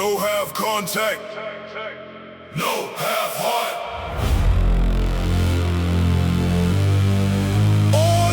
No half contact, no half heart. All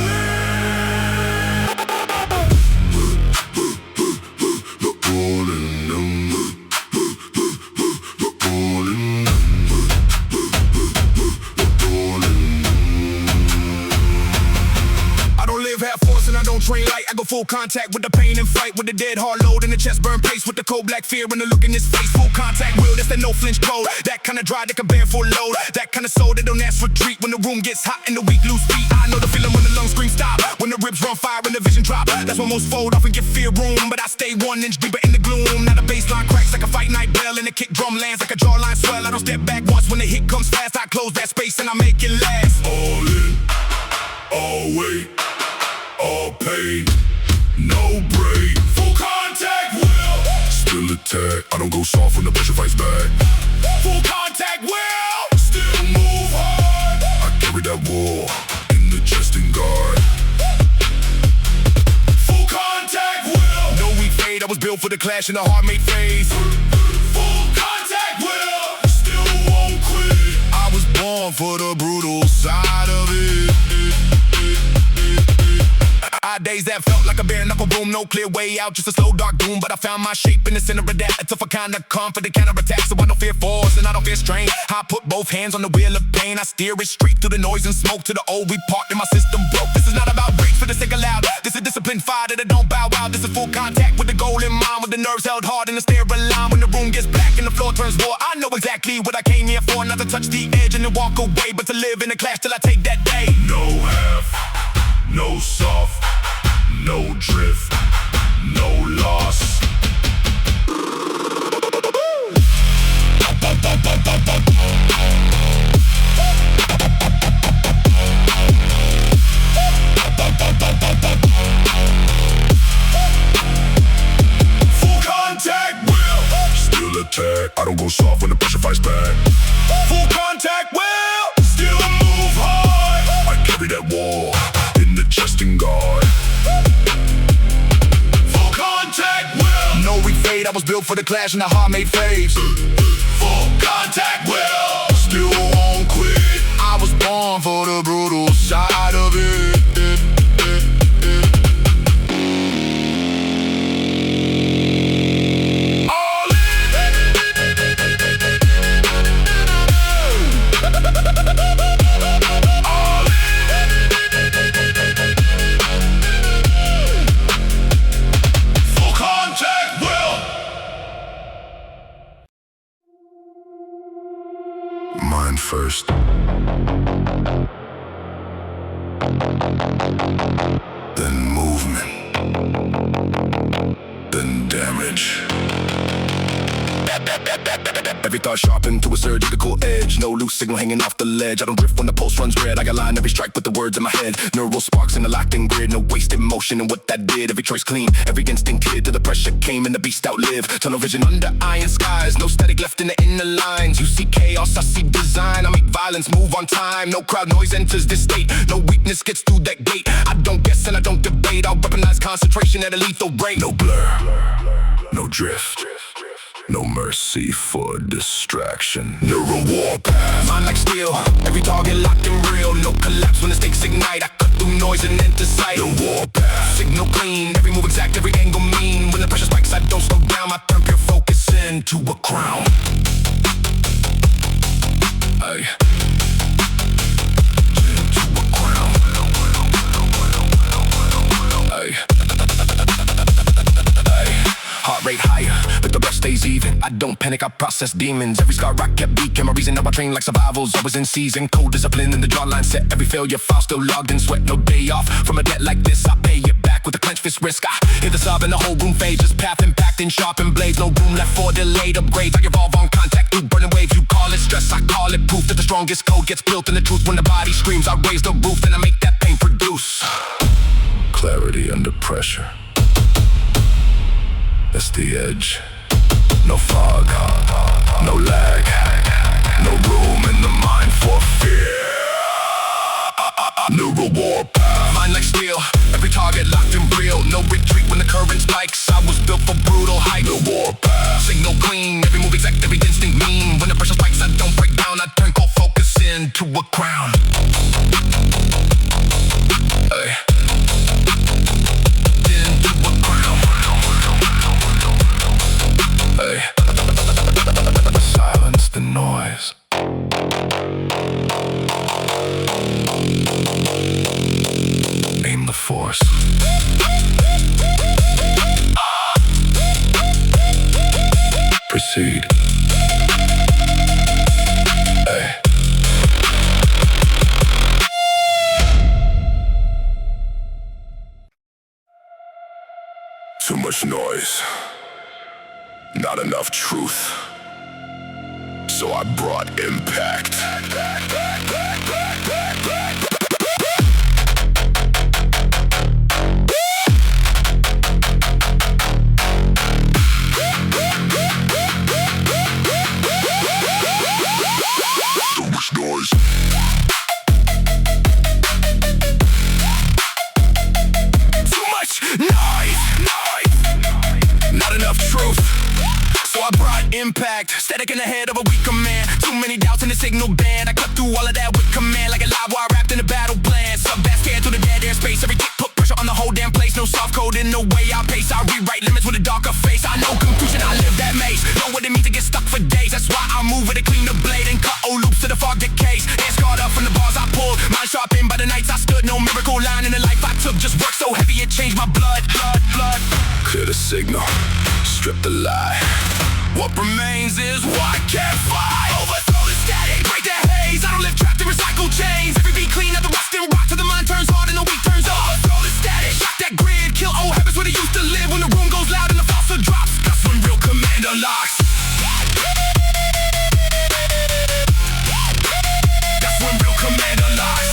I don't live half force and I don't train light. I go full contact with the pain and fight with the dead hard load in the chest, burn pace with the cold black fear and the look in his face. Full contact will, that's that no flinch code. That kind of drive that can bear full load. That kind of soul that don't ask for treat when the room gets hot and the weak lose feet. I know the feeling when the lungs scream stop, when the ribs run fire and the vision drop. That's when most fold off and get fear room, but I stay 1 inch deeper in the gloom. Now the baseline cracks like a fight night bell and the kick drum lands like a jawline swell. I don't step back once when the hit comes fast. I close that space and I make it last. All in, all weight, all pain, no break. Full contact will still attack. I don't go soft when the pressure fights back. Full contact will still move hard. I carry that war in the chest and guard. Full contact will no weak fade. I was built for the clash in the heart-made phase. Full contact will still won't quit. I was born for the brutal side of it. Days that felt like a bare knuckle boom, no clear way out, just a slow dark doom. But I found my shape in the center of that. It's a kind of confident counterattack, so I don't fear force and I don't fear strain. I put both hands on the wheel of pain. I steer it straight through the noise and smoke to the old we parked in my system broke. This is not about breaks for the sake of loud. This is disciplined fire that I don't bow out. This is full contact with the goal in mind, with the nerves held hard and the stare aligned. When the room gets black and the floor turns raw, I know exactly what I came here for. Not to touch the edge and then walk away, but to live in a clash till I take that day. No half, no soft, no drift, no loss. Full contact will still attack. I don't go soft when the pressure fights back. Full contact will still move hard. I carry that war in the chest and guard. Full contact will no weak fade. I was built for the clash and the heart-made phase. Full contact will still won't quit. I was born for the brutal side of it. All full contact will. Mind first, then movement, then damage. Every thought sharpened to a surgical edge. No loose signal hanging off the ledge. I don't drift when the pulse runs red. I got line every strike with the words in my head. Neural sparks in the locked-in grid. No wasted motion in what that did. Every choice clean, every instinct clear till the pressure came and the beast outlived. Tunnel vision under iron skies. No static left in the inner lines. You see chaos, I see design. I make violence move on time. No crowd noise enters this state. No weakness gets through that gate. I don't guess and I don't debate. I'll weaponize concentration at a lethal rate. No blur, no drift, no mercy for distraction. Neural warpath, mind like steel. Every target locked and real. No collapse when the stakes ignite. I cut through noise and enter sight. The warpath, signal clean. Every move exact, every angle mean. When the pressure spikes, I don't slow down. I turn pure focus into a crown. Aye. Into a crown. Aye. Heart rate higher, but the rush stays even. I don't panic, I process demons. Every scar I kept beacon. My reason now I train like survivals. Always in season, cold discipline in the jawline set. Every failure file still logged in sweat. No day off from a debt like this. I pay it back with a clenched fist risk. I hear the sob and the whole room fades. Just path impact and sharpened blades. No room left for delayed upgrades. I evolve on contact through burning waves. You call it stress, I call it proof that the strongest code gets built in the truth. When the body screams, I raise the roof and I make that pain produce clarity under pressure. That's the edge. No fog, no lag, no room in the mind for fear. Neural warpath, mind like steel. Every target locked and real. No retreat when the current spikes. I was built for brutal height. Neural warpath, signal clean. Too much noise, not enough truth. So I brought impact. Too much noise. Too much noise, not enough truth. So I brought impact, static in the head of a weaker man. Too many doubts in the signal band. I cut through all of that with command, like a live wire wrapped in a battle plan. Sub-bass scared through the dead air space. Every kick put pressure on the whole damn place. No soft code in the way I pace. I rewrite limits with a darker face. I know confusion, I live that maze. Know what it means to get stuck for days. That's why I move with a clean the blade and cut old loops to the fog decays. Hands scarred up from the bars I pulled, mind sharpened by the nights I stood. No miracle line in the life I took, just work so heavy it changed my blood. Clear the signal, strip the lie. What remains is what can't fly. Overthrow the static, break the haze. I don't live trapped in recycled chains. Every beat clean, the rust and rock till the mind turns hard and the weak turns off. Overthrow the static, shock that grid, kill old habits where they used to live. When the room goes loud and the falsehood drops, that's when real command unlocks. That's when real command unlocks.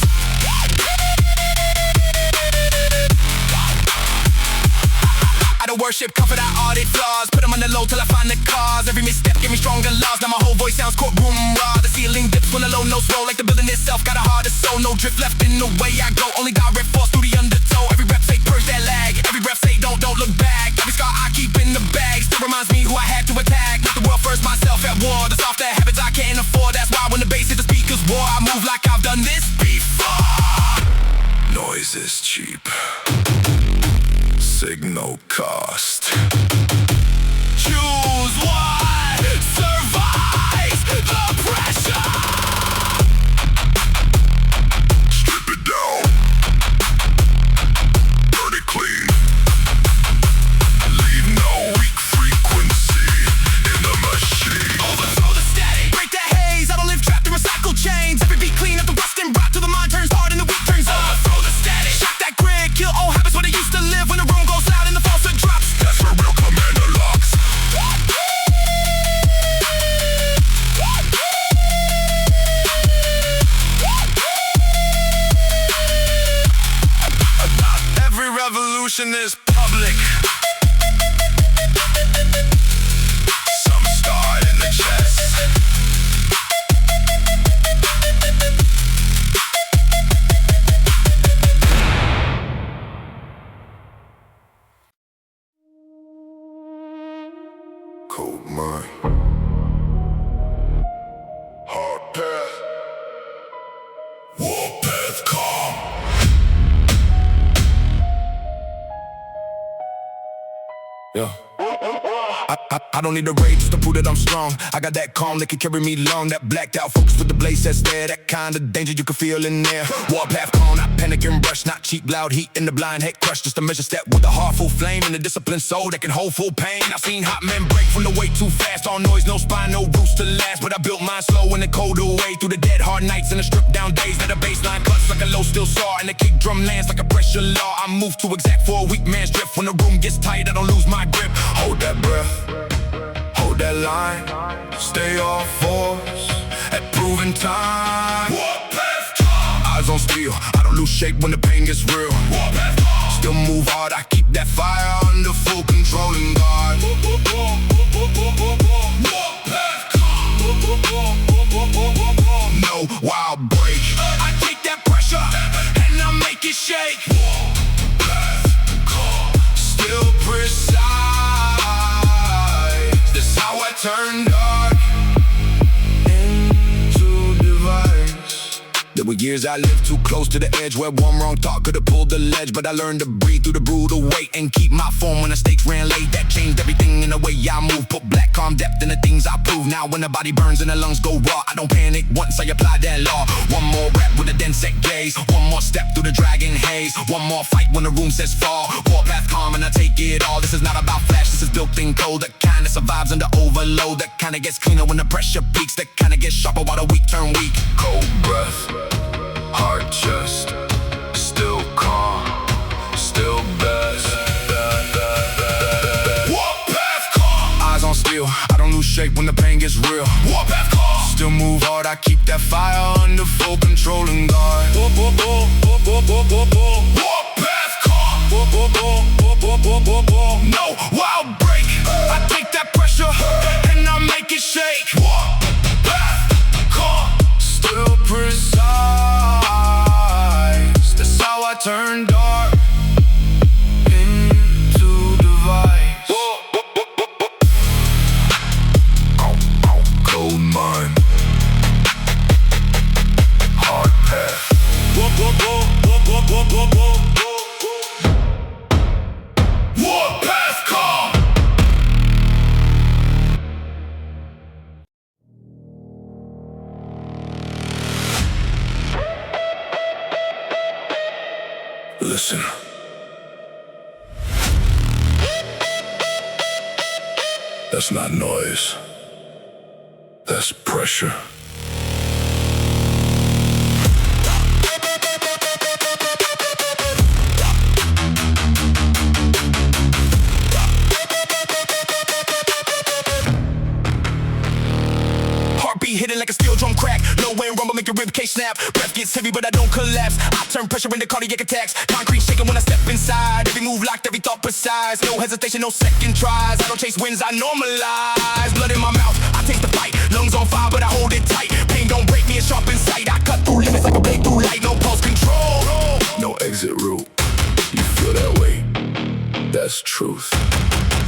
I don't worship, comfort, I audit flaws. Put them on the low till I find the cause. Every misstep give me stronger laws. Now my whole voice sounds courtroom raw. The ceiling dips when the low notes roll. Like the building itself got a harder soul. No drift left in the way I go. Only direct force through the undertow. Every rep say purge that lag. Every breath say don't look back. Every scar I keep in the bag still reminds me who I had to attack. Put the world first, myself at war. The softer habits I can't afford. That's why when the bass hit the speakers war, I move like I've done this before. Noise is cheap, signal cost. Choose what survives the pressure. Strip it down, burn it clean. Leave no weak frequency in the machine. Overthrow the static, break the haze. I don't live trapped in recycled chains. Every beat clean up the rust and rot till the mind turns hard and the weak turns off. Overthrow the static, shock that grid, kill old habits where they used to live. When the room goes loud and the falsehood drops, that's where real command unlocks. Every revolution is public. Some start in the chest. Cold mind, hard path, warpath calm. Yeah. I don't need a rage just to prove that I'm strong. I got that calm that can carry me long. That blacked out focus with the blaze that's there. That kind of danger you can feel in there. Warpath calm, not panic and rush. Not cheap, loud heat in the blind head crush. Just a measure step with a heart full flame and a disciplined soul that can hold full pain. I've seen hot men break from the weight too fast. All noise, no spine, no roots to last. But I built mine slow in the colder way. Through the dead hard nights and the stripped down days. Now the baseline cuts like a low steel saw. And the kick drum lands like a pressure law. I move too exact for a weak man's drift. When the room gets tight, I don't lose my grip. Hold that breath, hold that line, stay off force at proven time. Warpath calm, eyes on steel, I don't lose shape when the pain gets real. Warpath calm, still move hard, I keep that fire under full control and guard. Warpath calm, no wild break. I take that pressure and I make it shake. Warpath calm, still precise. This how I turn dark into device. There were years I lived too close to the edge, where one wrong thought could've pulled the ledge. But I learned to breathe through the brutal weight and keep my form when the stakes ran late. That changed everything in the way I move. Put black calm depth in the things I prove. Now when the body burns and the lungs go raw, I don't panic once I apply that law. One more rap with a dense set gaze. One more step through the dragon haze. One more fight when the room says fall. Warpath calm and I take it all. This is not about flash, this is built in cold. The kind that survives under overload. That kind of gets cleaner when the pressure peaks. That kind of gets sharper while the weak turn weak. Cold breath, hard chest, still calm, still best. shape when the pain gets real. Warpath call. Still move hard, I keep that fire under full control and guard. Warpath call. No wild break. I take that pressure and I make it shake. Warpath call. Still precise. That's how I turn dark into device. Cold mind. Hard path. Warpath call. Listen. That's not noise. That's pressure. Heartbeat hitting like a steel drum crack. Low end rumble make your ribcage snap. Breath gets heavy but I don't collapse. I turn pressure into cardiac attacks. Concrete shaking when I step inside. Every move locked, every thought precise. No hesitation, no second tries. I don't chase wins, I normalize. Blood in my mouth, I take the fight. Lungs on fire but I hold it tight. Pain don't break me, it's sharp in sight. I cut through limits like a blade through light. No pulse control. No exit route. You feel that way? That's truth.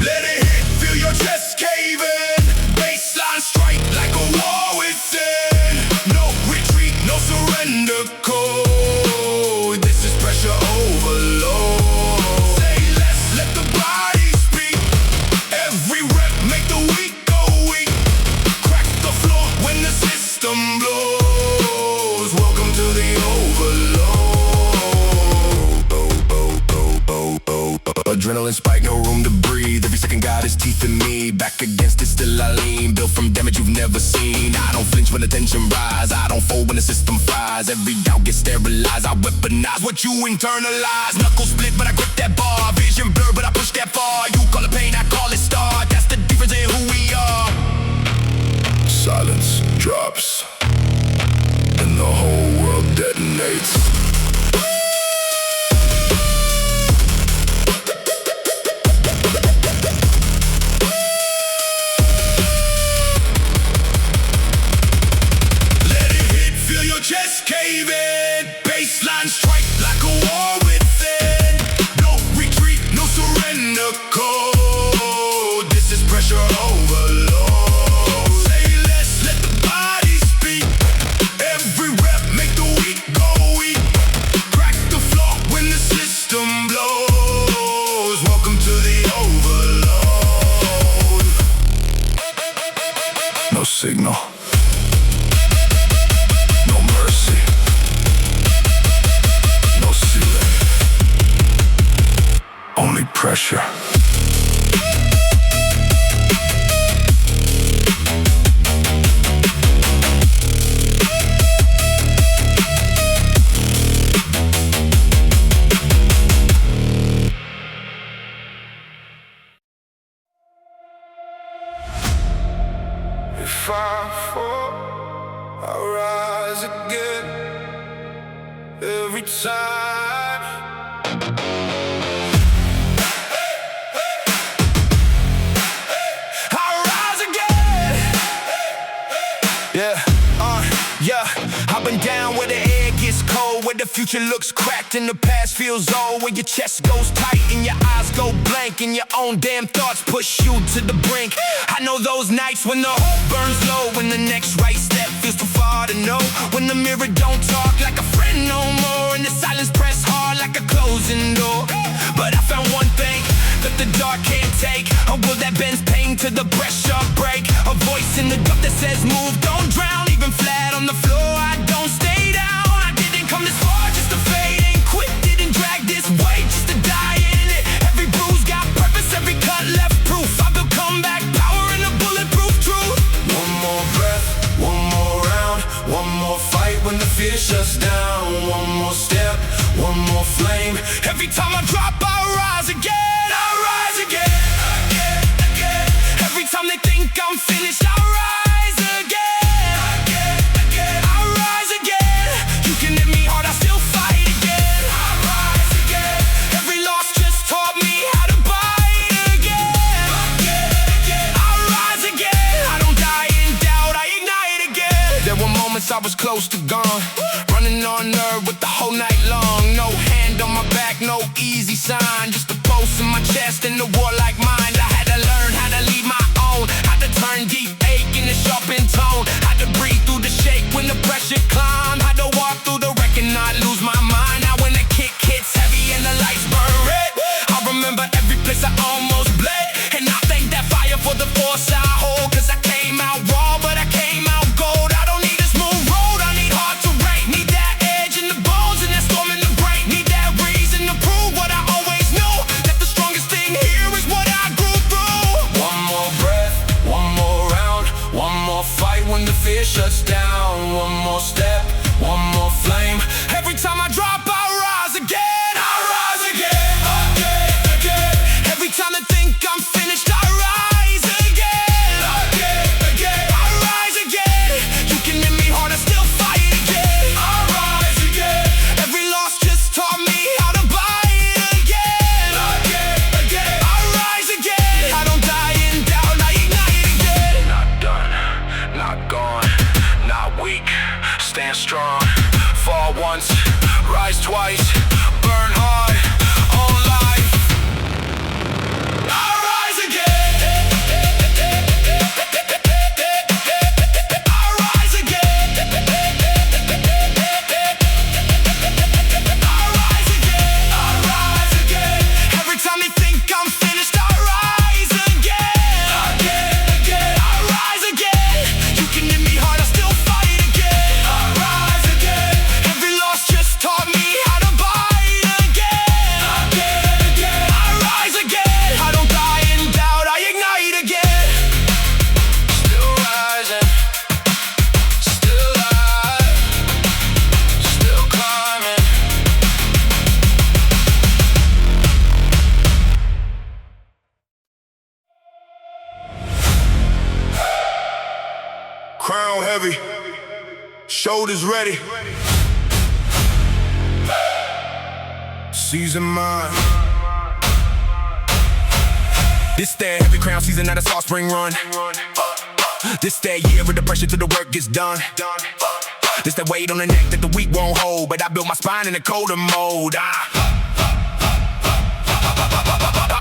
Let it hit, feel your chest cave in. Baseline strike like a war within. No retreat, no surrender code. This is pressure overload. Say less, let the body speak. Every rep make the weak go weak. Crack the floor when the system blows. Welcome to the overload. Adrenaline spike, no room to breathe. Every second got his teeth in me. Back against it, still I lean. Built from damage you've never seen. I don't flinch when the tension rise. I don't fold when the system fries. Every doubt gets sterilized. I weaponize what you internalize. Knuckles split, but I grip that bar. Vision blurred, but I push that far. You call it pain, I call it star. That's the difference in who we are. Silence drops, and the whole world detonates. Chest cave in, baseline strike like a war within. No retreat, no surrender code. This is pressure overload. Say less, let the body speak. Every rep make the weak go weak. Crack the floor when the system blows. Welcome to the overload. No signal. Only pressure. If I fall, I'll rise again. Every time. Yeah, I've been down where the air gets cold, where the future looks cracked and the past feels old, where your chest goes tight and your eyes go blank and your own damn thoughts push you to the brink. I know those nights when the hope burns low, when the next right step feels too far to know, when the mirror don't talk like a friend no more, and the silence press hard like a closing door. But I found one thing that the dark can't take, a will that bends pain to the pressure break, a voice in the dark that says move, don't drown. Even flat on the floor, I don't stay down. I didn't come this far just to fade and quit. Didn't drag this way just to die in it. Every bruise got purpose, every cut left proof. I built comeback power and a bulletproof truth. One more breath, one more round, one more fight when the fear shuts down. One more step, one more flame. Every time I drop, I rise again. I rise again, again, again. Every Every time they think I'm finished, I rise again. I rise again. You can hit me hard, I still fight again. I rise again. Every loss just taught me how to bite again. I rise again. I don't die in doubt, I ignite again. There were moments I was close to gone, running on nerve with the whole night long. No hand on my back, no easy sign, just a pulse in my chest and a warlike mind. I had to learn how to lead my own, had to turn deep ache into sharpened tone, had to breathe through the shake when the pressure climbed, had to walk through the wreck and not lose my mind. Now when the kick hits heavy and the lights burn red, I remember every place I almost bled, and I thank that fire for the force I hold, cause I came out raw but I came out gold. I don't need a smooth road, I need hard terrain, need that edge in the bones and that storm in the brain, need that reason to prove what I always knew, that the strongest thing here is what I grew through. One more breath, one more round, one more fight when the fear shuts down, one more step, one more flame. Every time I drop, I rise again. I rise again, again. Every time I think I'm finished, I rise again, again. I rise again. You can hit me hard, I still fight again. I rise again. Every loss just taught me how to bite again, again. I rise again. I don't die in doubt, I ignite again. Not done, not gone, not weak, stand strong. Fall once, rise twice, burn hard, all life. I rise again. I rise again. I rise again. I rise again. Every time they think I'm finished, I rise again. Again. I rise again. You can hit me hard, I still fight again. I rise again. Every loss just taught me how to bite again. Again. I rise again. I don't die in doubt, I ignite again. Still rising, still alive, still climbing. Crown heavy, shoulders ready. Season mine. This that heavy crown season, not a soft spring run. This that year of the pressure till the work gets done. This that weight on the neck that the weak won't hold, but I built my spine in a colder mode.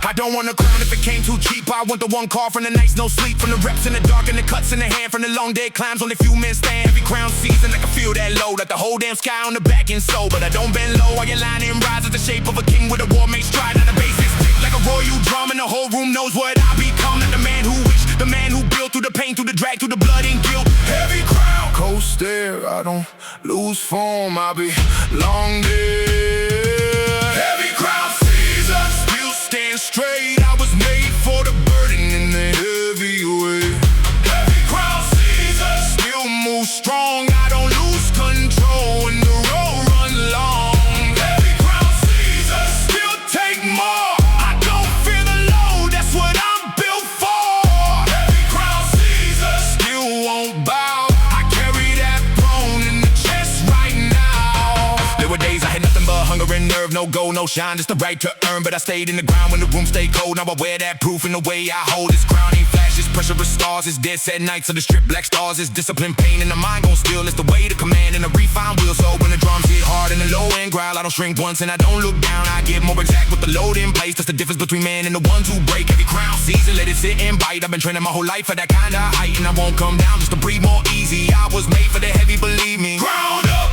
I don't want a crown if it came too cheap. I want the one call from the nights, no sleep, from the reps in the dark and the cuts in the hand, from the long day climbs, only few men stand. Every crown season, I can feel that load, like the whole damn sky on the back and soul. But I don't bend low while your line and rises, the shape of a king with a war made stride on the basis. Like a royal drum and the whole room knows what I become. Not the man who wished, the man who built through the pain, through the drag, through the blood and guilt. Heavy crown, coast there, I don't lose form, I'll be long there. Heavy crown season, still stand straight. I was made for the burden in the heavy weight. Heavy crown season, still move strong. I don't lose control when the road runs long. Heavy crown season, still take more. I don't fear the load, that's what I'm built for. Heavy crown season, still won't bow. I carry that throne in the chest right now. There were days I had nothing but hunger and nerve, no gold, no shine, just the right to earn. But I stayed in the ground when the room stayed cold. Now I wear that proof in the way I hold this crown. Ain't flashes, pressure of stars, it's dead set nights of the strip black stars. It's discipline, pain, and the mind gon' still. It's the way to command and the refine wheel. So when the drums hit hard and the low end growl, I don't shrink once and I don't look down. I get more exact with the load in place. That's the difference between man and the ones who break. Heavy crown season, let it sit and bite. I've been training my whole life for that kind of height, and I won't come down just to breathe more easy. I was made for the heavy, believe me. Ground up,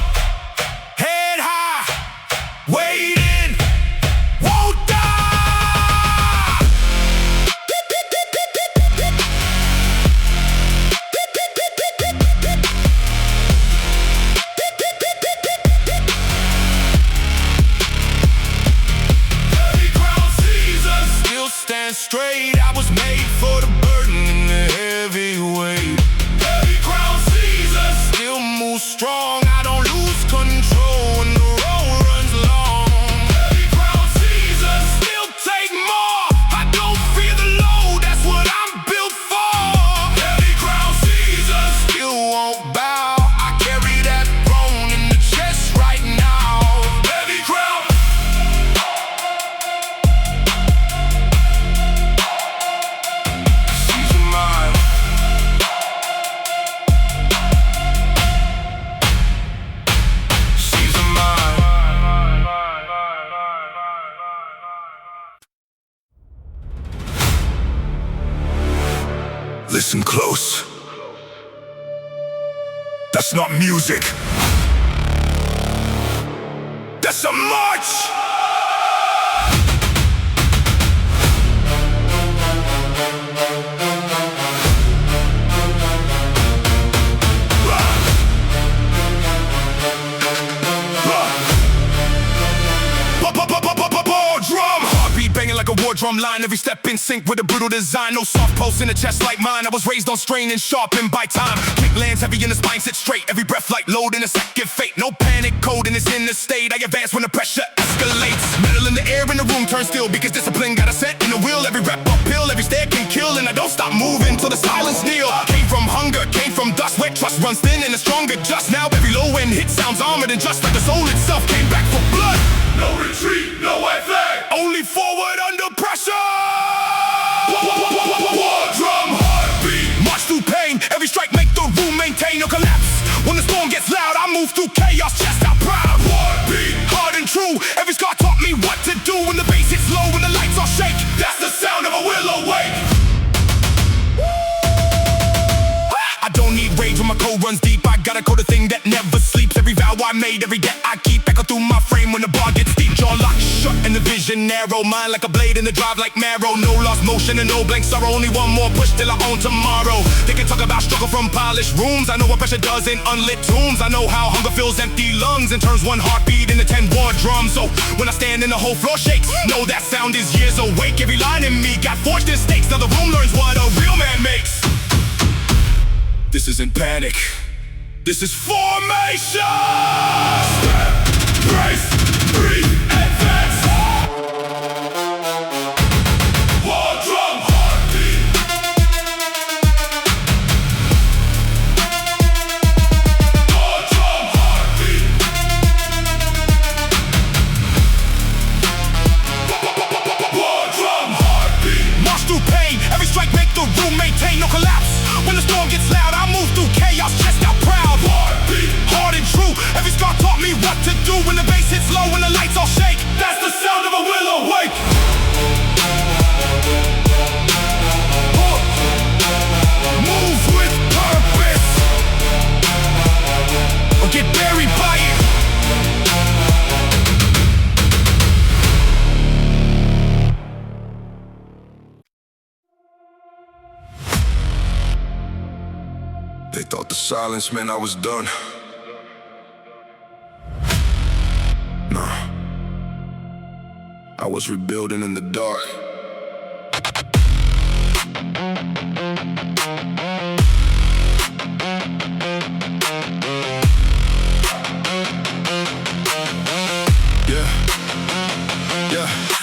head high, waiting, won't die. Heavy crown season, still stand straight. I was made for the burden in the heavy weight. Heavy crown season, still move strong. I don't lose control when the road runs long. Heavy crown season, still take more. I don't fear the load, that's what I'm built for. Listen close. That's not music. That's a march! Like a war drum line, every step in sync with a brutal design. No soft pulse in the chest like mine. I was raised on strain and sharpened by time. Kick lands heavy in the spine, sit straight. Every breath like load in a second fate. No panic, coding is in the state. I advance when the pressure escalates. Metal in the air in the room turns still, because discipline got a set in the wheel. Every rep uphill, every stare can kill, and I don't stop moving till the silence kneel. Came from hunger, came from dust, where trust runs thin and the stronger just now. Every low end hit sounds armored, and just like the soul itself came back for blood. No retreat, no white flag, only forward under pressure. War drum heartbeat, march through pain. Every strike make the room maintain, no collapse. When the storm gets loud, I move through chaos, chest out proud. Heartbeat, hard and true. Every scar taught me what to do when the bass hits low, when the lights all shake. That's the sound of a will awake. I don't need rage when my code runs deep. I got a code, a thing that never sleeps. Every vow I made, every debt I keep, echo through my frame when the bar gets deep. Jaw locked shut and the vision narrow. Mind like a blade in the drive like marrow. No lost motion and no blank sorrow. Only one more push till I own tomorrow. They can talk about struggle from polished rooms. I know what pressure does in unlit tombs. I know how hunger fills empty lungs and turns one heartbeat into 10 war drums. So when I stand and the whole floor shakes, know that sound is years awake. Every line in me got forged in stakes. Now the room learns what a real man makes. This isn't panic, this is formation! Step, brace, breathe, advance. War drum heartbeat. War drum heartbeat. War drum heartbeat. March through pain, every strike make the room maintain, no collapse. When the storm gets loud, I move through chaos, chest out proud. Heartbeat, hard and true. Every scar taught me what to do when the bass hits low, when the lights all shake. That's the sound of a will awake. Move with purpose, or get buried by it. They thought the silence meant I was done. Nah, I was rebuilding in the dark.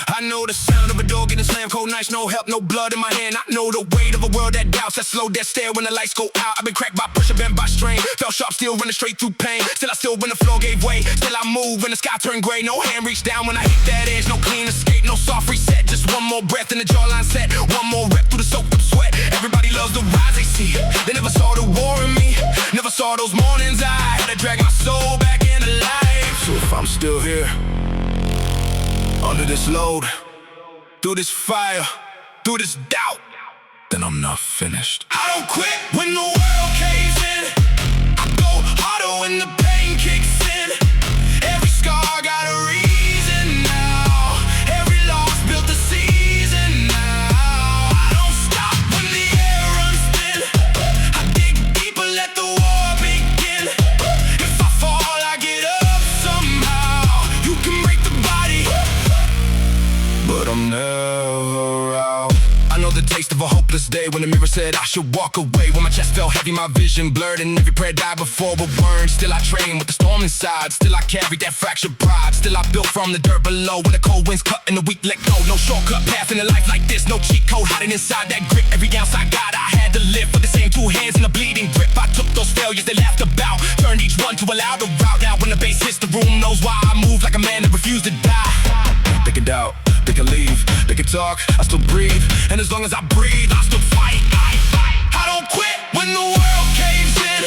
I know the sound of a door getting slammed, cold nights, no help, no blood in my hand. I know the weight of a world that doubts, that slow, that stare when the lights go out. I've been cracked by pressure, bent by strain. Felt sharp, still running straight through pain. Still when the floor gave way. Still I move when the sky turned gray. No hand reached down when I hit that edge. No clean escape, no soft reset. Just one more breath in the jawline set. One more rep through the soaked up sweat. Everybody loves the rise they see. They never saw the war in me. Never saw those mornings I had to drag my soul back into life. So if I'm still here, under this load, through this fire, through this doubt, then I'm not finished. I don't quit when the world caves in. I go harder when the pain kicks in. Every scar got a reason now. Every loss built a season now. I don't stop when the air runs thin. I dig deeper, let the war begin. If I fall, I get up somehow. You can break the body, but I'm never out. I know the taste of a hopeless day when the mirror said I should walk away. When my chest felt heavy, my vision blurred, and every prayer died before a word. Still I train with the storm inside. Still I carried that fractured pride. Still I built from the dirt below. When the cold winds cut and the weak let go. No shortcut path in a life like this. No cheat code hiding inside that grip. Every ounce I got, I had to live with the same two hands in a bleeding grip. I took those failures they laughed about, turned each one to a louder route. Now when the bass hits the room, knows why I move like a man that refused to die. They can doubt, they can leave, they can talk, I still breathe. And as long as I breathe, I still fight. I don't quit when the world caves in.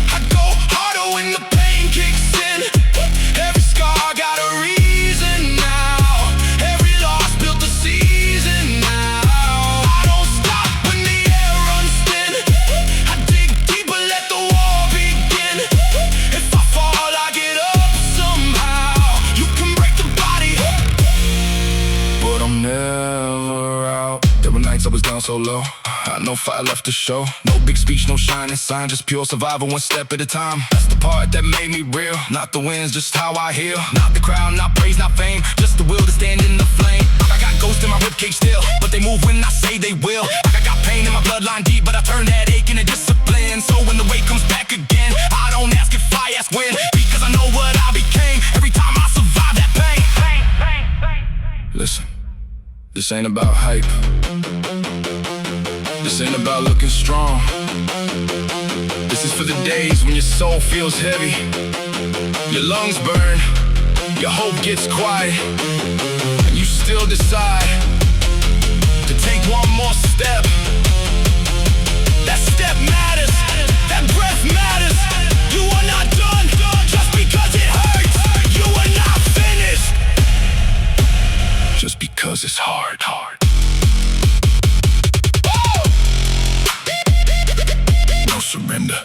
I go harder when the pain kicks in. Every scar got a reason now. Every loss built a season now. I don't stop when the air runs thin. I was down so low. No fire left to show. No big speech, no shining sign, just pure survival, one step at a time. That's the part that made me real. Not the wins, just how I heal. Not the crown, not praise, not fame, just the will to stand in the flame. I got ghosts in my ribcage still, but they move when I say they will. I got pain in my bloodline deep, but I turn that ache into discipline. So when the weight comes back again, I don't ask if I ask when, because I know what I became every time I survive that pain. Listen, this ain't about hype. This ain't about looking strong. This is for the days when your soul feels heavy, your lungs burn, your hope gets quiet, and you still decide to take one more step. That step matters, that breath matters. You are not done just because it hurts. You are not finished just because it's hard. No surrender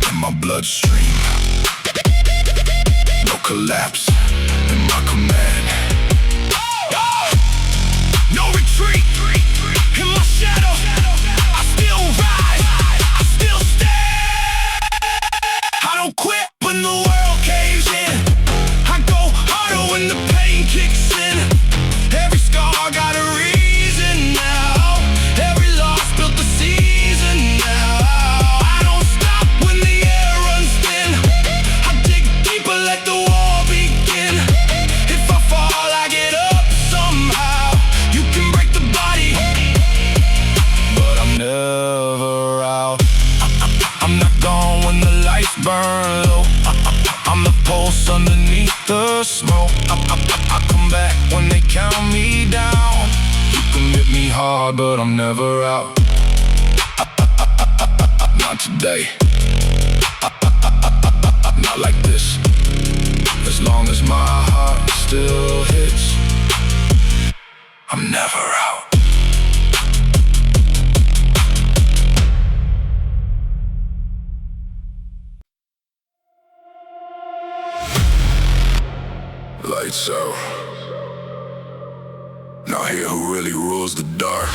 in my bloodstream. No collapse in my command. No retreat in my shadow. I still rise, I still stand. I don't quit when the world caves in. I go harder when the pain kicks in. Every scar got a reason now. Every loss built the season now. I don't stop when the air runs thin. I dig deeper, let the war begin. If I fall, I get up somehow. You can break the body, but I'm never out. I'm not gone when the lights burn low. I'm the pulse underneath the smoke. I come back when they count me down. You can hit me hard, but I'm never out. Not today. Not like this. As long as my heart still hits, I'm never out. Lights out. Now here who really rules the dark.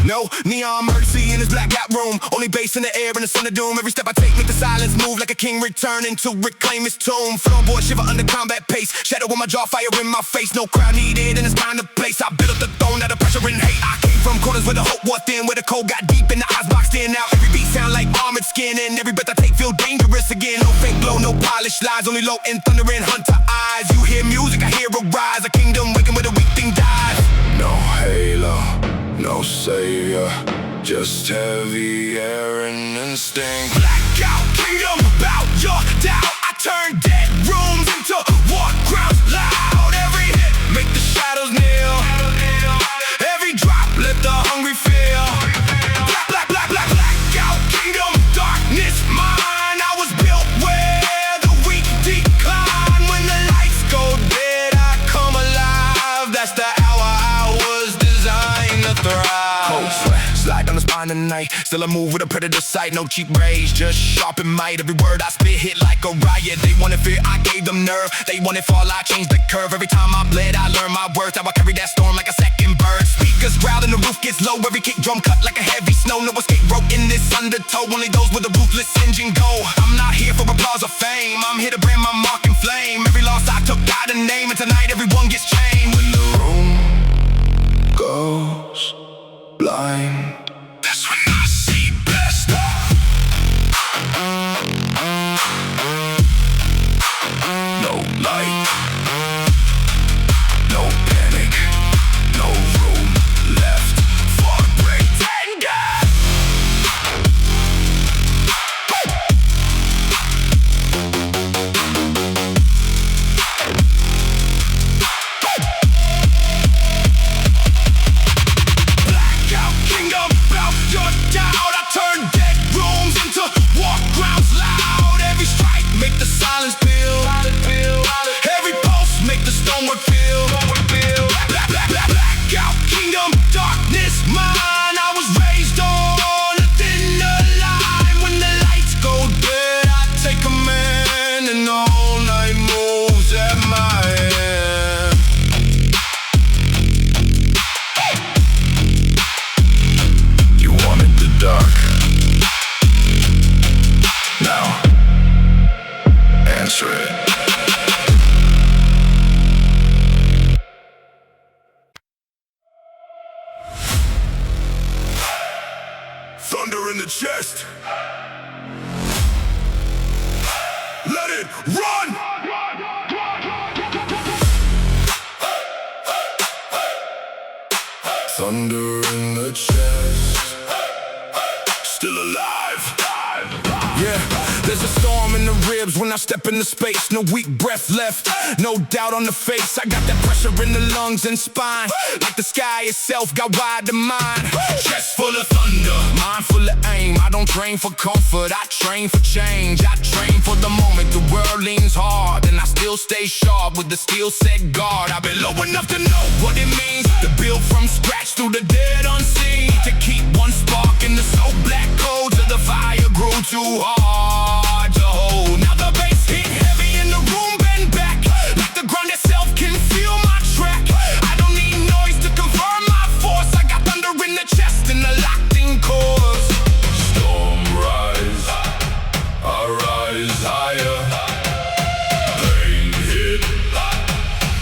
No neon mercy in this blackout room. Only bass in the air and the sun of doom. Every step I take make the silence move like a king returning to reclaim his tomb. Floorboard shiver under combat pace. Shadow on my jaw, fire in my face. No crowd needed in this kind of place. I built up the throne out of pressure and hate. I came from corners where the hope was thin, where the cold got deep and the eyes boxed in. Now every beat sound like armored skin, and every breath I take feel dangerous again. No fake glow, no polished lies, only low and thunder and hunter eyes. You hear music, I hear a rise. A kingdom waking where the weak thing dies. No halo, no savior, just heavy air and instinct. Blackout kingdom, about your doubt. I turn dead rooms into war grounds loud. Every hit make the shadows kneel. Every drop let the hungry feel. Blackout kingdom, darkness mine. I was built where the weak decline. When the lights go dead, I come alive. That's the hour I was designed to thrive. Cold sweat, slide down the spine tonight. Still I move with a predator sight. No cheap rage, just sharp and might. Every word I spit hit like a riot. They wanted fear, I gave them nerve. They wanted fall, I changed the curve. Every time I bled, I learned my worth. How I carry that storm like a second bird. Speakers growl and the roof gets low. Every kick drum cut like a heavy snow. No escape rope in this undertow. Only those with a ruthless engine go. I'm not here for applause or fame. I'm here to brand my mark and flame. Every loss I took got a name, and tonight everyone gets chained. When the room goes blind, that's when I see best. No light, no panic, no room left for pretender. the chest. Let it run! Thunder in the chest. Still alive. Yeah, there's a storm in the ribs when I step into space. No weak breath left, no doubt on the face. I got that pressure in the lungs and spine, like the sky itself got wide to mine. Chest full of thunder, mind full of aim. I don't train for comfort, I train for change. I train for the moment the world leans hard, and I still stay sharp with the steel set guard. I've been low enough to know what it means to build from scratch through the dead unseen, to keep one spark in the so black cold till the fire grew too hard to hold. Now the bass hit heavy in the room, bend back like the ground itself can feel my track. I don't need noise to confirm my force. I got thunder in the chest and the locked-in chords. Storm rise, I rise higher. Pain hit,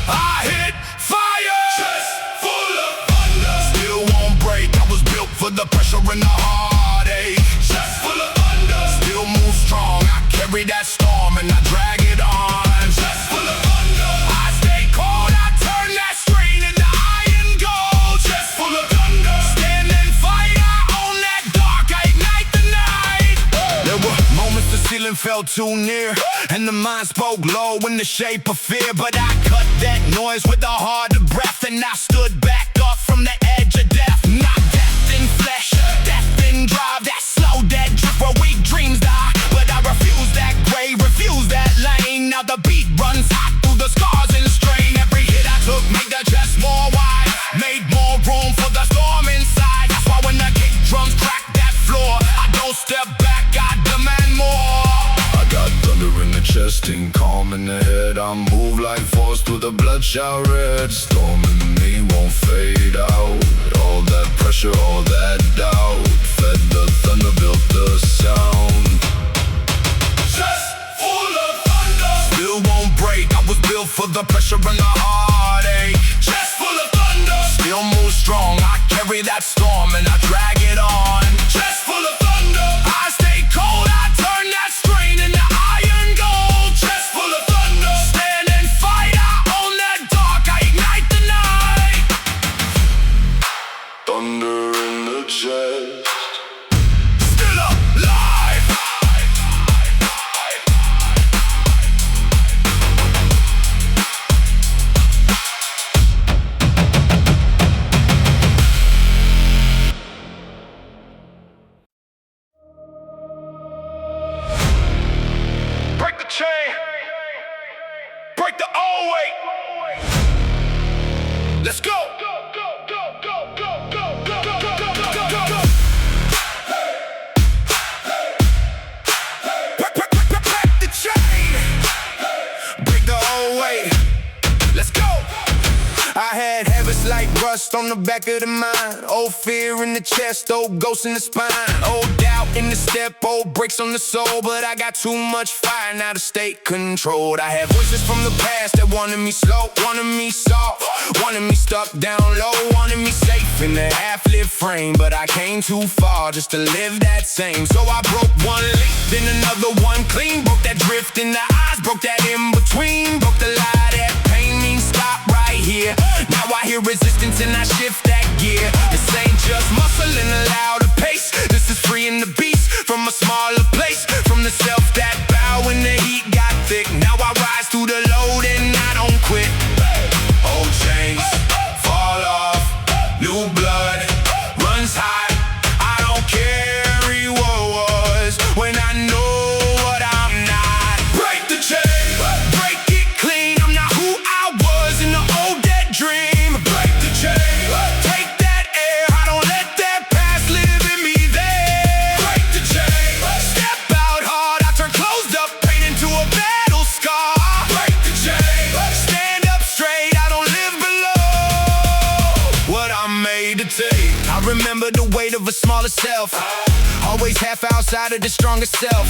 I hit fire. Chest full of thunder, still won't break. I was built for the pressure and the heartache. Chest full of thunder, still move strong. I carry that storm and I drag it on. Chest full of thunder, I stay cold. I turn that strain into iron gold. Chest full of thunder, stand and fight. I own that dark, I ignite the night. There were moments the ceiling felt too near, and the mind spoke low in the shape of fear. But I cut that noise with a harder breath, and I stood back up from the edge of death. Not death in flesh, death in drive. That slow, dead drift where weak dreams die. But I refuse that gray, refuse that lane. Now the beat runs hot through the scars and strain. Every hit I took made the chest more wide, made more room for the storm inside. That's why when the kick drums crack that floor, I don't step back, I demand more. I got thunder in the chest and calm in the head. I move like force through the bloodshot red. Storm in me won't fade out. All that pressure, all that doubt, fed the thunder, built the sound. Chest full of thunder, still won't break. I was built for the pressure and the heartache. Chest full of thunder, still move strong. I carry that storm and I drag it on. Chest full of thunder, I stay cold. I turn that strain into iron gold. Chest full of thunder, stand and fight. I own that dark, I ignite the night. Thunder in the chest, still alive. Break the chain, break the old weight. Let's go. Break the chain, break the old weight. Let's go. I had habits like rust on the back of the mind, old fear in the chest, old ghosts in the spine, old doubt in the step, old breaks on the soul. But I got too much fire now to stay controlled. I had voices from the past that wanted me slow, wanted me soft, wanted me stuck down low, wanted me safe in a half-lit frame. But I came too far just to live that same. So I broke one leak, then another one clean. Broke that drift in the eyes, broke that in between. Broke the lie that pain means stop right here. Now I hear resistance and I shift that gear. This ain't just muscle in a louder pace. This is freeing the beast from a smaller place, from the self that bow when the heat got thick. Now I rise through the load and I don't quit. Old chains fall off, new blood runs hot. I don't carry what was when I know what I'm not. Break the chain, break it clean. I'm not who I was in the old dead dream. Break the chain, take that air. I don't let that past live in me there. Break the chain, step out hard. I turn closed up pain into a battle scar. Break the chain, stand up straight. I don't live below what I'm made to take. I remember the weight of a smaller self, always half outside of the stronger self,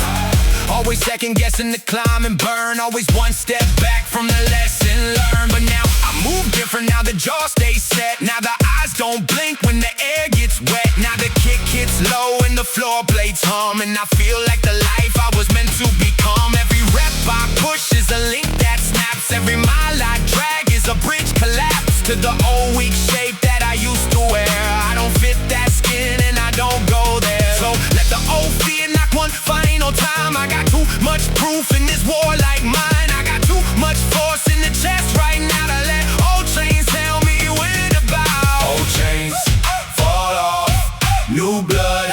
always second guessing the climb and burn, always one step back from the lesson learned. But now I move different, now the jaw stays set. Now the eyes don't blink when the air gets wet. Now the kick hits low and the floor plays beats hum, and I feel like the life I was meant to become. Every rep I push is a link that snaps. Every mile I drag is a bridge collapse to the old weak shape that I used to wear. I don't fit that skin and I don't go there. So let the old fear knock one final time. I got too much proof in this war like mine. I got too much force in the chest right now to let old chains tell me when to bow. Old chains fall off, new blood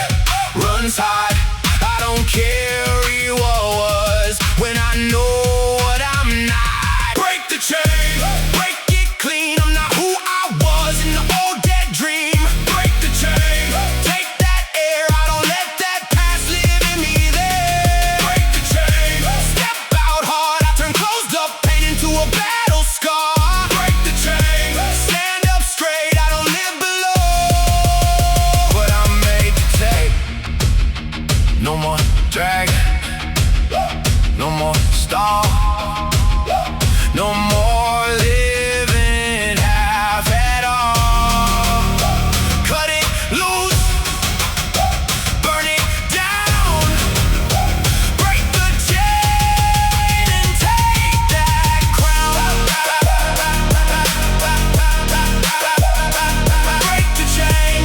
runs hot. I don't carry what was when I know what I'm not. Break the chain, break it clean. I'm not who I was in the old dead dream. Break the chain, take that air. I don't let that past live in me there. Break the chain, step out hard. I turn closed up pain into a battle scar. Break the chain, stand up straight. I don't live below what I'm made to take. No more drag, no more stall, no more living half at all. Cut it loose, burn it down, break the chain and take that crown. Break the chain,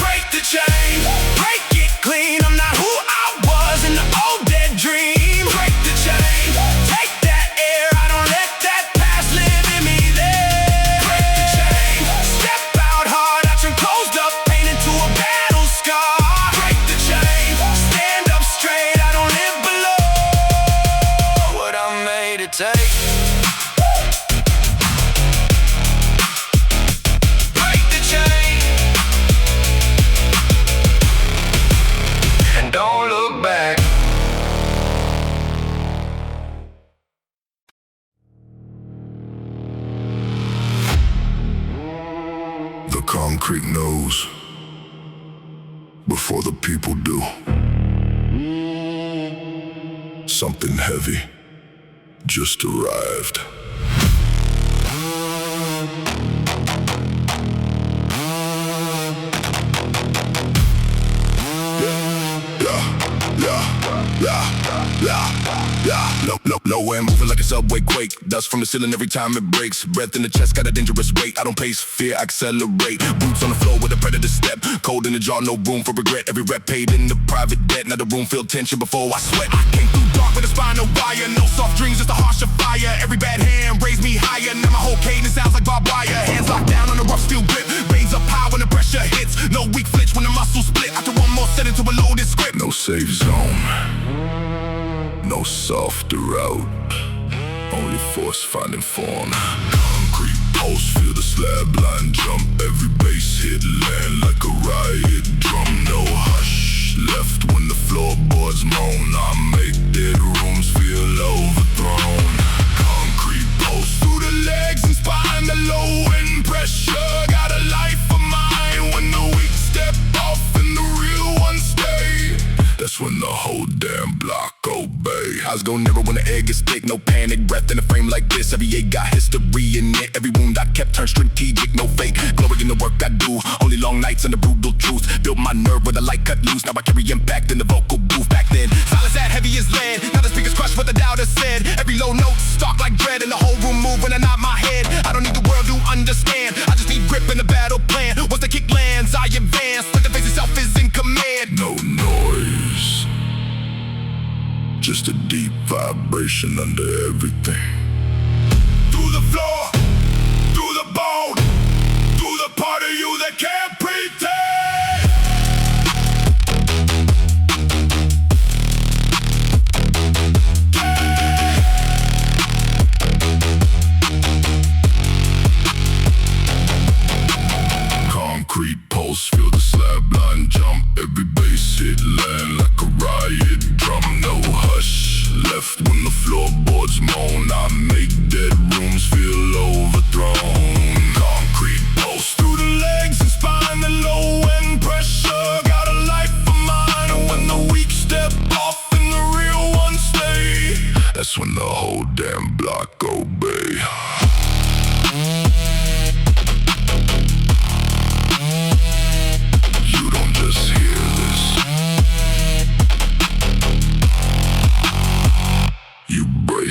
break the chain, break it clean. I'm not who I was in the old dead dream. Break the chain, take that air. I don't let that past live in me there. Break the chain, step out hard. I turn closed up pain into a battle scar. Break the chain, stand up straight. I don't live below what I'm made to take. Break the chain and don't look back. The concrete knows before the people do. Something heavy just arrived. Low end, moving like a subway quake. Dust from the ceiling every time it breaks. Breath in the chest, got a dangerous weight. I don't pace, fear, accelerate. Boots on the floor with a predator step. Cold in the jaw, no room for regret. Every rep paid in the private debt. Now the room feel tension before I sweat. I came through dark with a spinal wire. No soft dreams, just a harsher fire. Every bad hand raised me higher. Now my whole cadence sounds like barbed wire. Hands locked down on the rough steel grip. Raise up high when the pressure hits. No weak flinch when the muscles split. After one more set into a loaded script. No safe zone, no softer route. Only force finding form. Concrete pulse, feel the slab line jump. Every bass hit land like a riot drum. No hush left when the floorboards moan. I make dead rooms feel overthrown. Concrete pulse through the legs and spine. The low end pressure got a life of mine. When the weak step off and the real ones stay, that's when the whole damn block obey. Eyes go never when the egg is thick. No panic, breath in a frame like this. Every egg got history in it. Every wound I kept turned strategic. No fake, glory in the work I do. Only long nights and the brutal truth. Built my nerve with a light cut loose. Now I carry impact in the vocal booth. Back then, silence that heavy as lead. Now the speakers crush what the doubters said. Every low note stalk like dread. And the whole room move when I nod my head. I don't need the world to understand. I just need grip in the battle plan. Once the kick lands, I advance. Like the face itself is in command. No noise, just a deep vibration under everything. Through the floor, through the bone, through the part of you that can't pretend. Concrete pulse, feel the slab line jump. Every bass hit land like a riot drum. No hush left when the floorboards moan. I make dead rooms feel overthrown. Concrete pulse through the legs and spine. The low end pressure got a life of mine. When the weak step off and the real ones stay, that's when the whole damn block obey.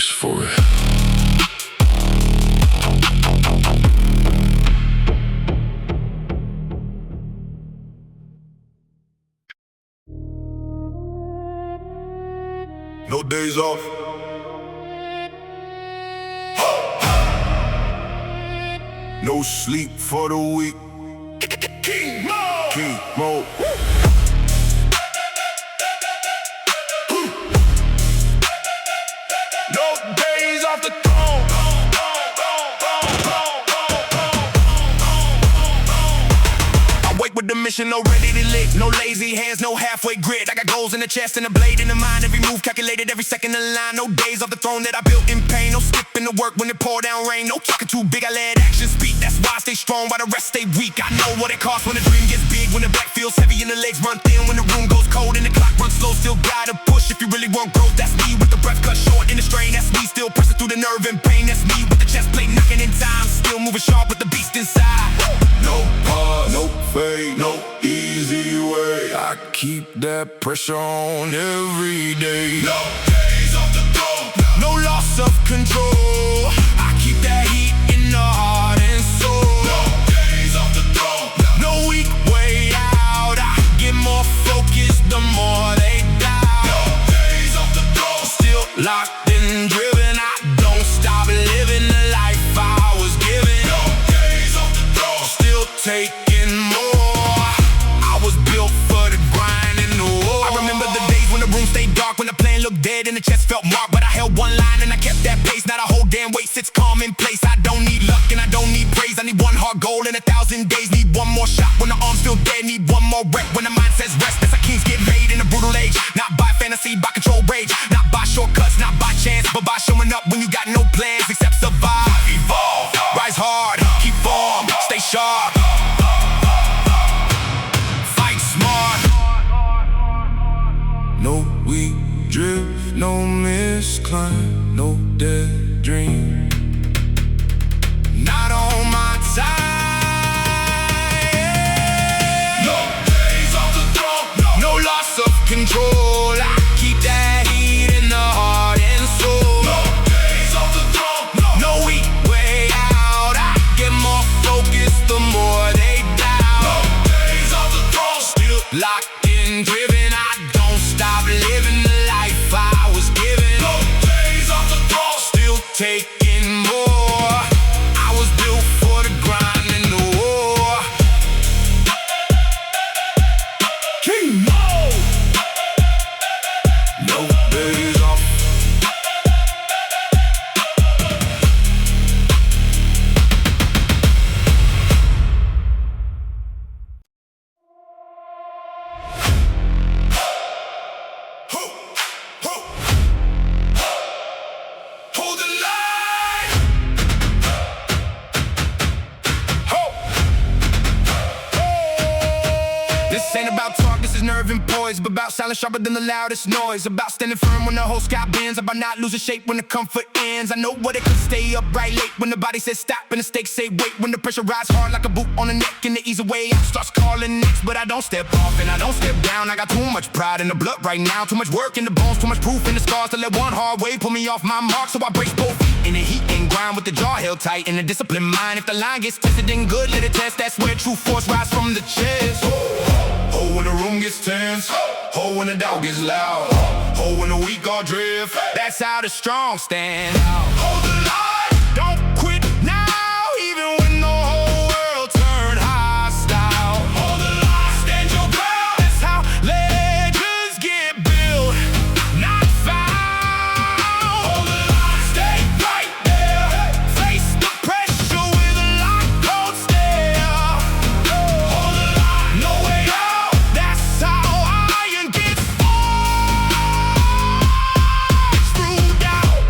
face for it. No days off. No sleep for the week. King Mo. King Mo. No days off the throne. I wake with the mission, no ready to lick. No lazy hands, no halfway grit. I got goals in the chest and a blade in the mind. Every move calculated, every second in line. No days off the throne that I built in pain. No skipping the work when it pour down rain. No talking too big, I let action speak. That's why I stay strong while the rest stay weak. I know what it costs when the dream gets big. When the back feels heavy and the legs run thin. When the room goes cold and the clock runs slow. Still gotta push if you really want growth. That's me with the breath cut short in the strain. That's me still pressing through the nerve and pain. That's me with the chest plate knocking in time. Still moving sharp with the beast inside. No pause, no fade, no easy way. I keep that pressure on every day. No days off the throne. No loss of control. I keep that heat in the heart and soul. No days off the throne. No weak way out. I get more focused the more they doubt. No days off the throne. Still locked and driven. I don't stop living the life I was given. No days off the throne. Still taking more. I was built for the grind and the war. I remember the days when the room stayed dark, when the plan looked dead and the chest felt marked. But I held one line and I kept that pace. Not a whole damn weight sits calm in place. I don't need luck and I don't need praise. I need one hard goal in 1,000 days. Need one more shot when the arms feel dead. Need one more wreck when the mind says rest. That's how kings get made in a brutal age. Not by fantasy, by control rage. Not by shortcuts, not by chance, but by showing up when you got no plans except survive. Evolve, rise hard, keep form, stay sharp. Fight smart. No weak drift, no misclimb, no dead dream. Not on my time. No days off the throne. No loss of control. I keep that heat in the heart and soul. No days off the throne. No weak way out. I get more focused the more they doubt. No days off the throne. Still locked in, driven. I don't stop living the life I was given. No days off the throne. Still taking more. I was built for the grind and the war. King Mo. No days off. Hold the line. This ain't about talk, this is nerve and poise. But about silence sharper than the loudest noise. About standing firm when the whole sky bends. About not losing shape when the comfort ends. I know what it could stay upright late when the body says stop and the stakes say wait. When the pressure rides hard like a boot on the neck and the easy way out starts calling next. But I don't step off and I don't step down. I got too much pride in the blood right now. Too much work in the bones, too much proof in the scars to let one hard wave pull me off my mark. So I brace both feet in the heat and grind with the jaw held tight and a disciplined mind. If the line gets tested, then good, let it test. That's where true force rise from the chest. Oh, when the room gets tense. Oh, when the doubt gets loud. Oh, when the weak all drift. That's how the strong stand out. Hold the line, don't quit now, even when the whole world turned hostile. Hold the line, stand your ground. That's how legends get built, not found. Hold the line, stay right there. Face the pressure with a locked cold stare. Hold the line, no way out. That's how iron gets screwed out.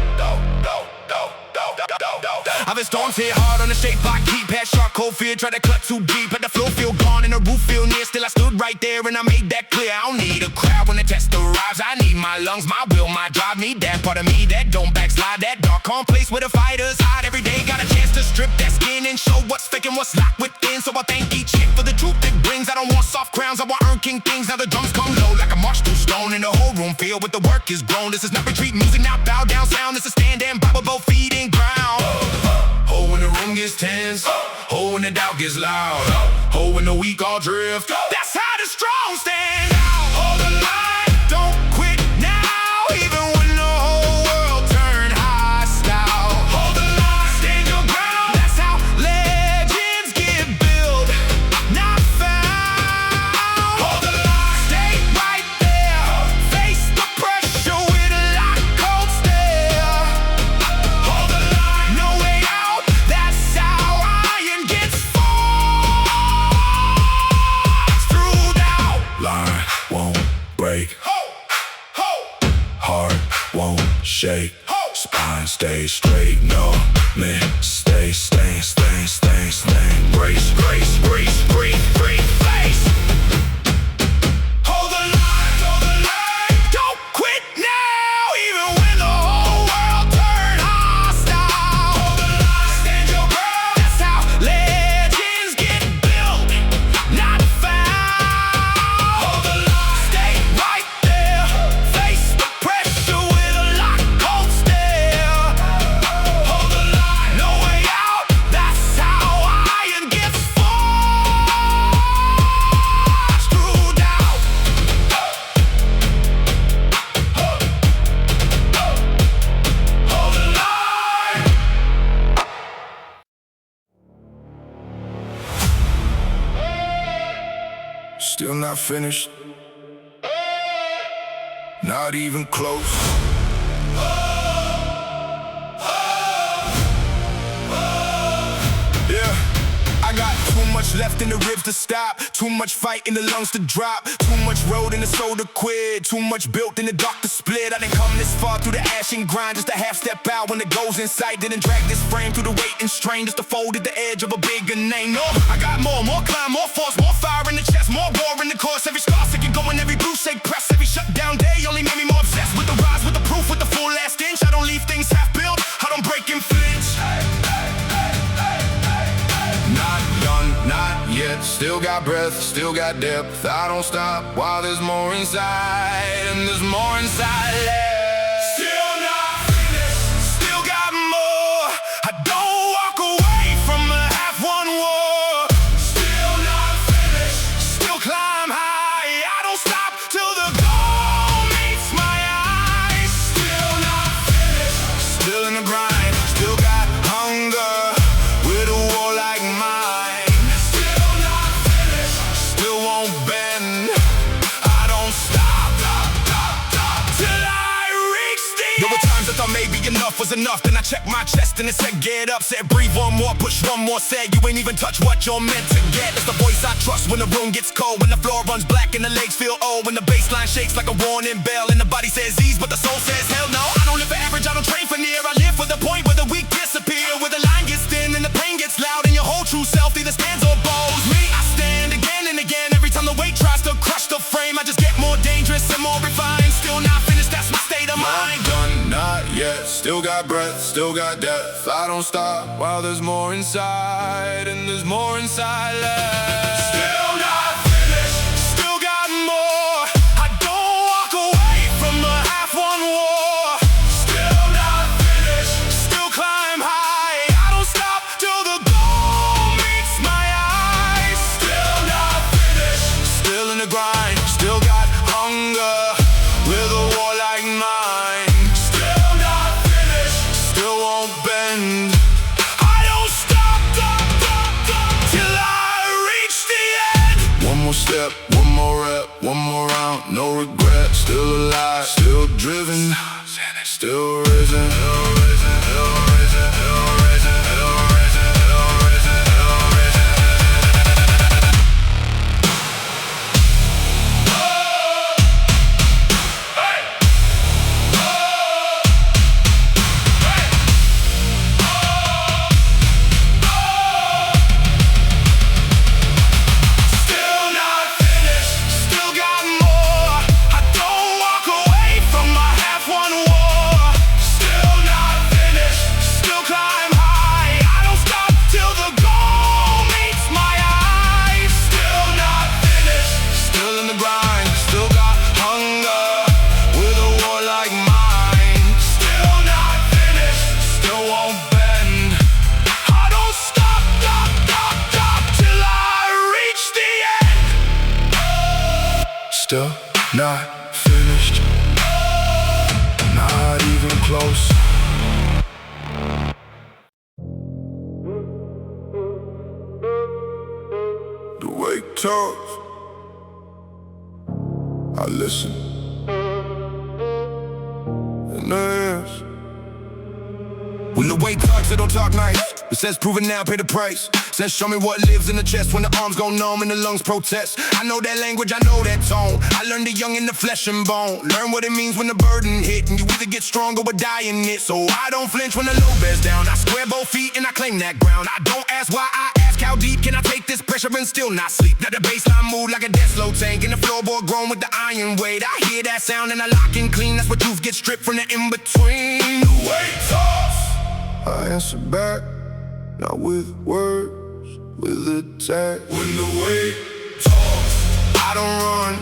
I've been storms hit hard on the shape block, keep had sharp cold fear, try to cut too deep, but the flow feel gone and the roof feel near. Still I stood right there and I made that clear. I don't need a crowd when the test arrives. I need my lungs, my will, my drive. Need that part of me that don't backslide. That dark, calm place where the fighters hide. Every day got a chance to strip that skin and show what's fake and what's locked within. So I thank each hit for the truth it brings. I don't want soft crowns, I want earn king things. Now the drums come low like a march through stone and the whole room filled with the work is grown. This is not retreat music, not bow down sound. This is stand down. gets loud. Oh, when the weak all drift. That's how the strong stand out. Hold the line, don't quit now, even when the whole world turn hostile. Hold the line, stand your ground. That's how legends get built, not found. Hold the line, stay right there. Face the pressure with a lock, cold stare. Hold the line, no way out. That's how iron gets forged through doubt. Line won't break, heart won't shake, spine stays straight, no mistake, stain, stain, stain, stain. Grace, grace, grace, grace, grace, face. Hold the line, don't quit now, even when the whole world turn hostile. Hold the line, stand your ground. That's how legends get built, not found. Hold the line, stay right there. Face the pressure with a lock, cold stare. Hold the line, no way out. That's how iron gets forged through doubt. Hold the line. Still not finished, not even close. Yeah, I got too much left in the ribs to stop, too much fight in the lungs to drop, too much road in the soul to quit, too much built in the dark to split. I didn't come this far through the ash and grind just to half step out when the goal's in sight. Didn't drag this frame through the weight and strain just to fold at the edge of a bigger name. No, I got more climb, more force, more fire in the chest, more war in the course. Every scar second going, every bruise shake press, every shutdown day only made me more obsessed with the rise, with the proof, with the full last inch. I don't leave things half built, I don't break and flinch. Not done, not yet. Still got breath, still got depth. I don't stop while there's more inside, and there's more inside left. Still not finished, still got more. I don't walk away from a half-won war. Still not finished, still climb high. I don't stop till the goal meets my eyes. Still not finished, Still in the grind, still got hunger with a war like mine. still not finished. Still won't bend. I don't stop Till I reach the end. There were times I thought maybe enough was enough. Then I checked my chest and it said get up. Said breathe one more, push one more. Said you ain't even touch what you're meant to get. It's the voice I trust when the room gets cold, when the floor runs black and the legs feel old, when the baseline shakes like a warning bell and the body says ease but the soul says hell no. I don't live for average, I don't train for near. I live for the point where the weak disappear, where the line gets thin and the pain gets loud and your whole true self either stands or bows. Me, I stand again and again. Every time the weight tries to crush the frame, I just get more dangerous and more refined. Still not finished, that's my state of mind. Not done, not yet. Still got breath, still got depth. I don't stop while there's more inside, and there's more inside left. Still not finished, still got more. I don't walk away from a half-won war. Still not finished, still climb high. I don't stop till the goal meets my eyes. Still not finished, Still in the grind, still got hunger with a war like mine. still not finished. Still won't bend. I don't stop till I reach the end. One more step, one more rep, one more round, no regret. Still alive, still driven, still risen. Still not finished, still got more. I don't walk away from my half-won war. Still Still not finished, not even close. The way it talks, I listen, and I answer. When the weight talks, it don't talk nice. It says prove it now, pay the price. Says show me what lives in the chest when the arms go numb and the lungs protest. I know that language, I know that tone. I learned it young in the flesh and bone. Learn what it means when the burden hit, and you either get stronger or die in it. So I don't flinch when the load bears down. I square both feet and I claim that ground. I don't ask why, I ask how deep can I take this pressure and still not sleep. Now the baseline move like a death slow tank, and the floorboard grown with the iron weight. I hear that sound and I lock and clean. That's what truth gets stripped from the in-between. The weight talks, I answer back, not with words, with attack. When the weight talks, I don't run.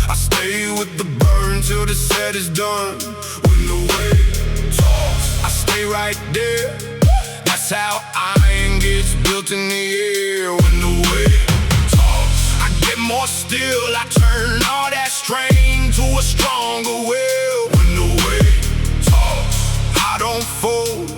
I stay with the burn till the set is done. When the weight talks, I stay right there. That's how iron gets built in the air. When the weight talks, I get more still. I turn all that strain to a stronger will. When the weight talks, I don't fold.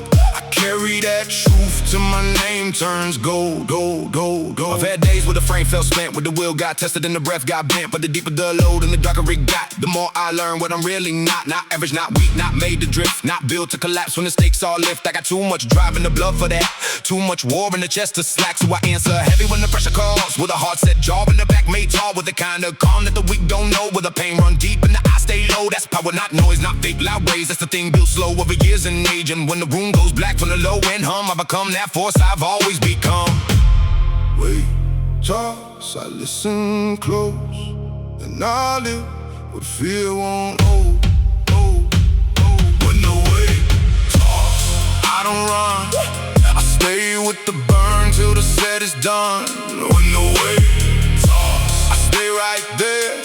Carry that truth till my name turns gold, gold, gold, gold. I've had days where the frame felt spent, where the will got tested and the breath got bent. But the deeper the load and the darker it got, the more I learn what I'm really not. Not average, not weak, not made to drift, not built to collapse when the stakes all lift. I got too much drive in the blood for that, too much war in the chest to slack. So I answer heavy when the pressure calls, with a heart set jaw in the back made tall, with the kind of calm that the weak don't know, where the pain run deep and the eyes stay low. That's power, not noise, not fake loud rays. That's the thing built slow over years and age. And when the room goes black from the low end hum, I become that force I've always become. Weight talks, I listen close, and I live what fear won't hold. When the weight talks, I don't run. I stay with the burn till the set is done. When the weight talks, I stay right there.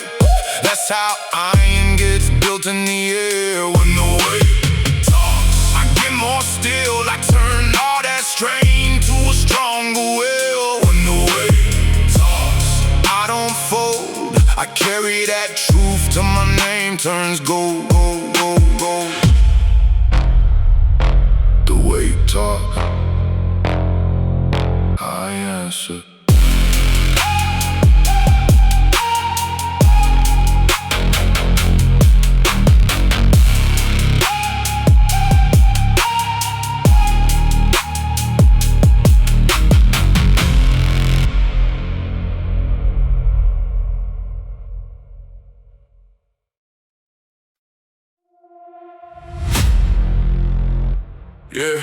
That's how iron gets built in the air. When the weight talks, I get more still. I turn all that strain to a stronger will. When the weight talks, I don't fold. I carry that truth till my name turns gold, gold, gold, gold. The weight talks, I answer. Yeah,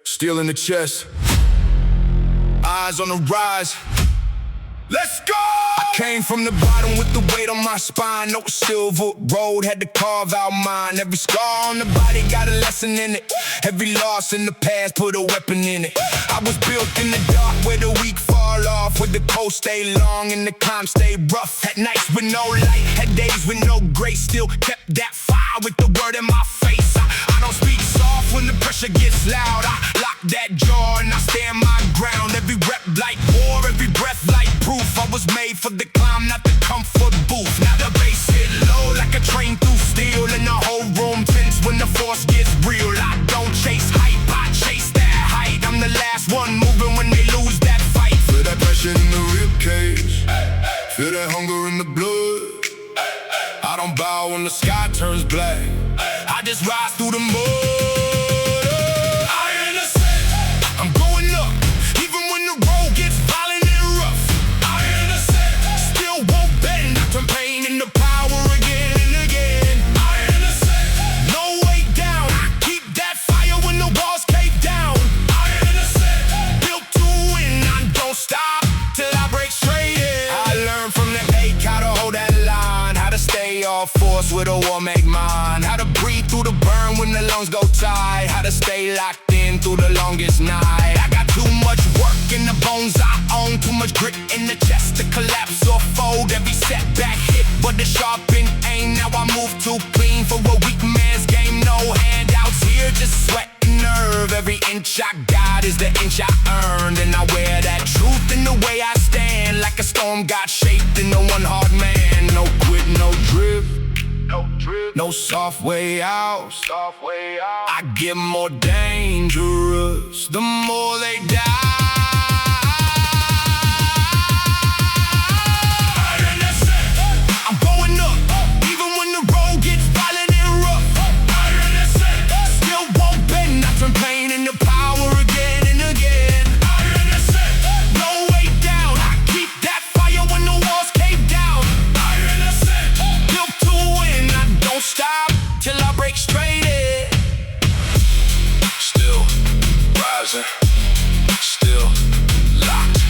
steel in the chest, eyes on the rise. Let's go! I came from the bottom with the weight on my spine. No silver road, had to carve out mine. Every scar on the body got a lesson in it. Every loss in the past put a weapon in it. I was built in the dark where the weak fall off, where the cold stay long and the climb stay rough. Had nights with no light, had days with no grace. Still kept that fire with the word in my face. I don't speak soft when the pressure gets loud. I lock that jaw and I stand my ground. Every rep like war, every breath like proof. I was made for the climb, not the comfort booth. Now the bass hit low like a train through steel, and the whole room tense when the force gets real. I don't chase hype, I chase that height. I'm the last one moving when they lose that fight. Feel that pressure in the ribcage, feel that hunger in the blood. I don't bow when the sky turns black, I just rise through the mud. I'm going up, even when the road gets violent and rough. Still won't bend, I turn pain into power again and again. No way down, I keep that fire when the walls cave down. Built to win, I don't stop till I break straight in. I learned from the ache how to hold that line, how to stay off force with a war make mine, how to breathe through the burn when the lungs go tight, how to stay locked in through the longest night. I got too much work in the bones I own, too much grit in the chest to collapse or fold. Every setback hit, but the sharpened aim. Now I move too clean for a weak man's game. No handouts here, just sweat and nerve. Every inch I got is the inch I earned, and I wear that truth in the way I stand. Like a storm got shaped in the one hard no soft way out. I get more dangerous the more they die. I'm going up, even when the road gets violent and rough. Still won't bend, I turn pain into power again and again. No way down, I keep that fire when the walls cave down. Built to win, I don't stop till I break straight in. Still rising, still locked.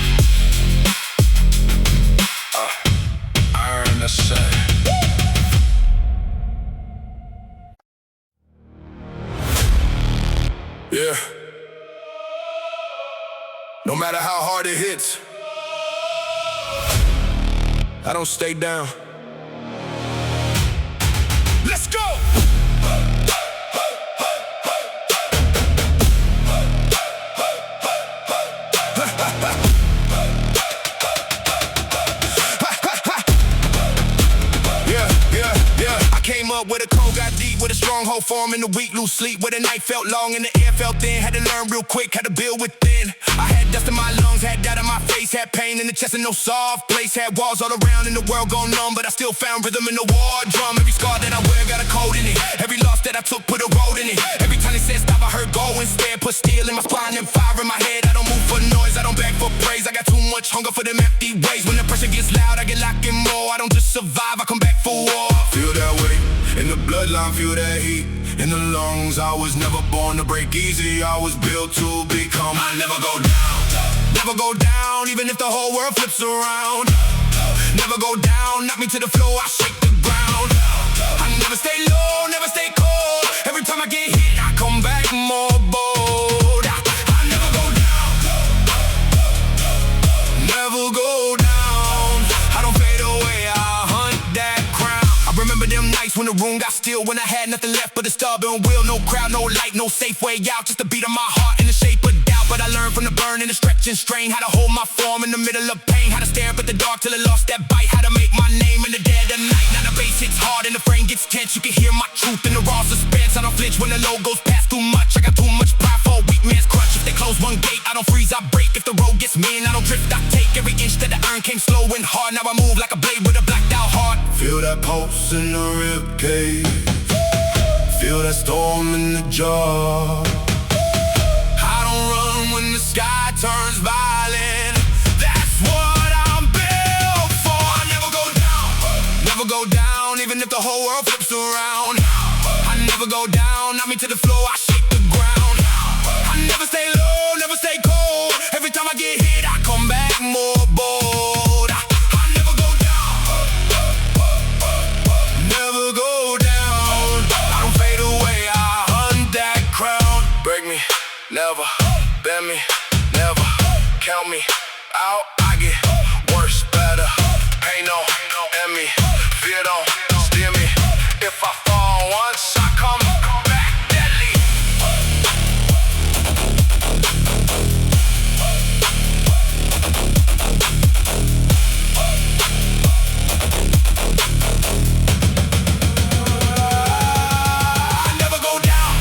Iron the set. Yeah. No matter how hard it hits, I don't stay down. Let's go! Came up with a cold, got deep with a stronghold form in the weak, lose sleep. Where the night felt long and the air felt thin. Had to learn real quick how to build within. I had dust in my lungs, had doubt in my face, had pain in the chest and no soft place. Had walls all around and the world gone numb, but I still found rhythm in the war drum. Every scar that I wear got a code in it. Every loss that I took put a road in it. Every time they said stop, I heard go instead. Put steel in my spine and fire in my head. I don't move for noise, I don't beg for praise. I got too much hunger for them empty ways. When the pressure gets loud, I get locked in more. I don't just survive, I come back for war. Feel that way in the bloodline, feel that heat in the lungs. I was never born to break easy, I was built to become. I never go down, never go down, even if the whole world flips around. Never go down, knock me to the floor, I shake the ground. I never stay low, never stay cold. Every time I get hit, I come back more bold. I never go down, never go down. I don't fade away, I hunt that crown. I remember them nights when the room got still, when I had nothing left but a stubborn will. No crowd, no light, no safe way out, just the beat of my heart in the shape of doubt. But I learned from the burn and the stretch and strain, how to hold my form in the middle of pain, how to stare up at the dark till it lost that bite, how to make my name in the dead of night. Now the bass hits hard and the frame gets tense, you can hear my truth in the raw suspense. I don't flinch when the low goes past too much, I got too much pride for a weak man's crutch. If they close one gate, I don't freeze, I break. If the road gets mean, I don't drift, I take. Every inch that I earn came slow and hard, now I move like a blade with a blacked out heart. Feel that pulse in the rib cage, feel that storm in the jaw. I don't run when the sky turns violent, that's what I'm built for. I never go down, never go down, even if the whole world flips around. I never go down, knock me to the floor, I shake the ground. I never stay low, never stay cold. Every time I get hit, I come back more bold. I never go down, never go down. I don't fade away, I hunt that crown. Break me, never, bend me, never, count me out. I get worse, better, pain no, enemy, fear don't steer me. If I fall once, I come back deadly. I never go down,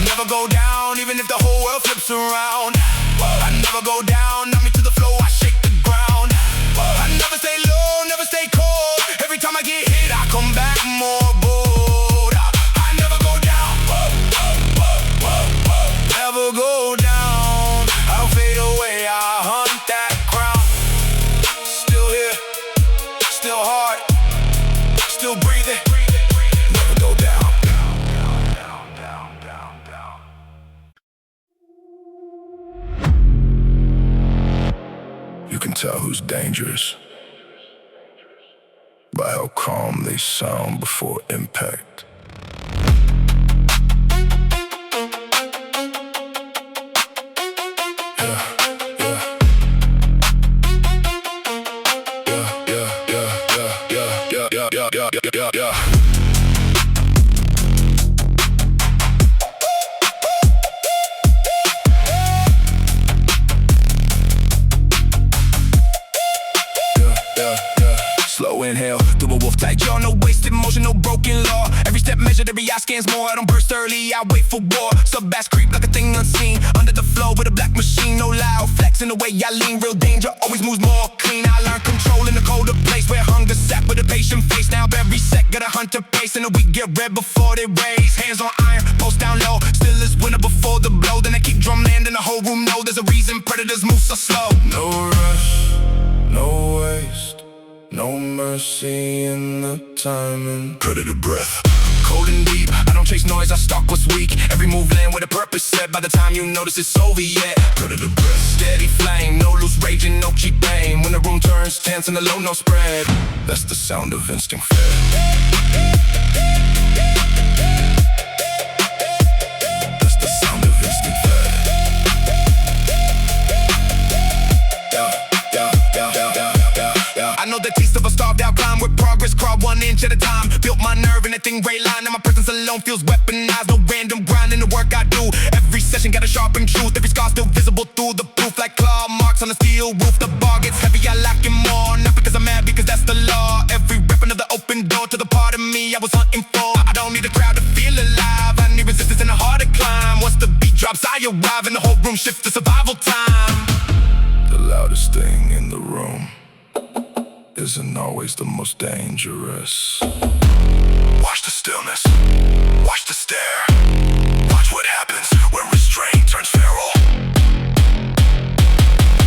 never go down, even if the whole world flips around. I never go down, knock me to the floor, I shake the ground. I never stay low, never stay cold. Every time I get hit, I come back more bold. I never go down, never go down. I don't fade away, I hunt that crown. Still here, still hard, still breathing. Never go down. You can tell who's dangerous by how calm they sound before impact. Yeah. Slow inhale, do a wolf tight jaw, no wasted motion, no broken law. Every step measured measured, every eye scans more. I don't burst early, I wait for war. Sub-bass creep like a thing unseen. Under the flow with a black machine, no loud flex in the way I lean. Real danger always moves more clean. I learned control in the colder place where hunger sat with a patient face. Now every sec got a hunter pace, and the weak get red before they raise. Hands on iron, post down low. Still is winter before the blow. Then I keep drumland and the whole room know there's a reason predators move so slow. No rush, no waste, no mercy in the timing. Predator breath. Cold and deep, I don't chase noise, I stalk what's weak. Every move land with a purpose set. By the time you notice it's over yet. Predator breath. Steady flame, no loose raging, no cheap aim. When the room turns tense and the low no spread. That's the sound of instinct fed. That's the sound of instinct fed. I know the taste of a starved out climb with progress, crawl 1 inch at a time. Built my nerve in that thing gray line, and my presence alone feels weaponized. No random grind in the work I do. Every session got a sharpened truth. Every scar still visible through the proof, like claw marks on a steel roof. The bar gets heavy, I lock it more. Not because I'm mad, because that's the law. Every rep another open door to the part of me I was hunting for. I don't need a crowd to feel alive. I need resistance and a heart to climb. Once the beat drops, I arrive, and the whole room shifts to survival time. The loudest thing in the room isn't always the most dangerous. Watch the stillness, watch the stare. Watch what happens when restraint turns feral.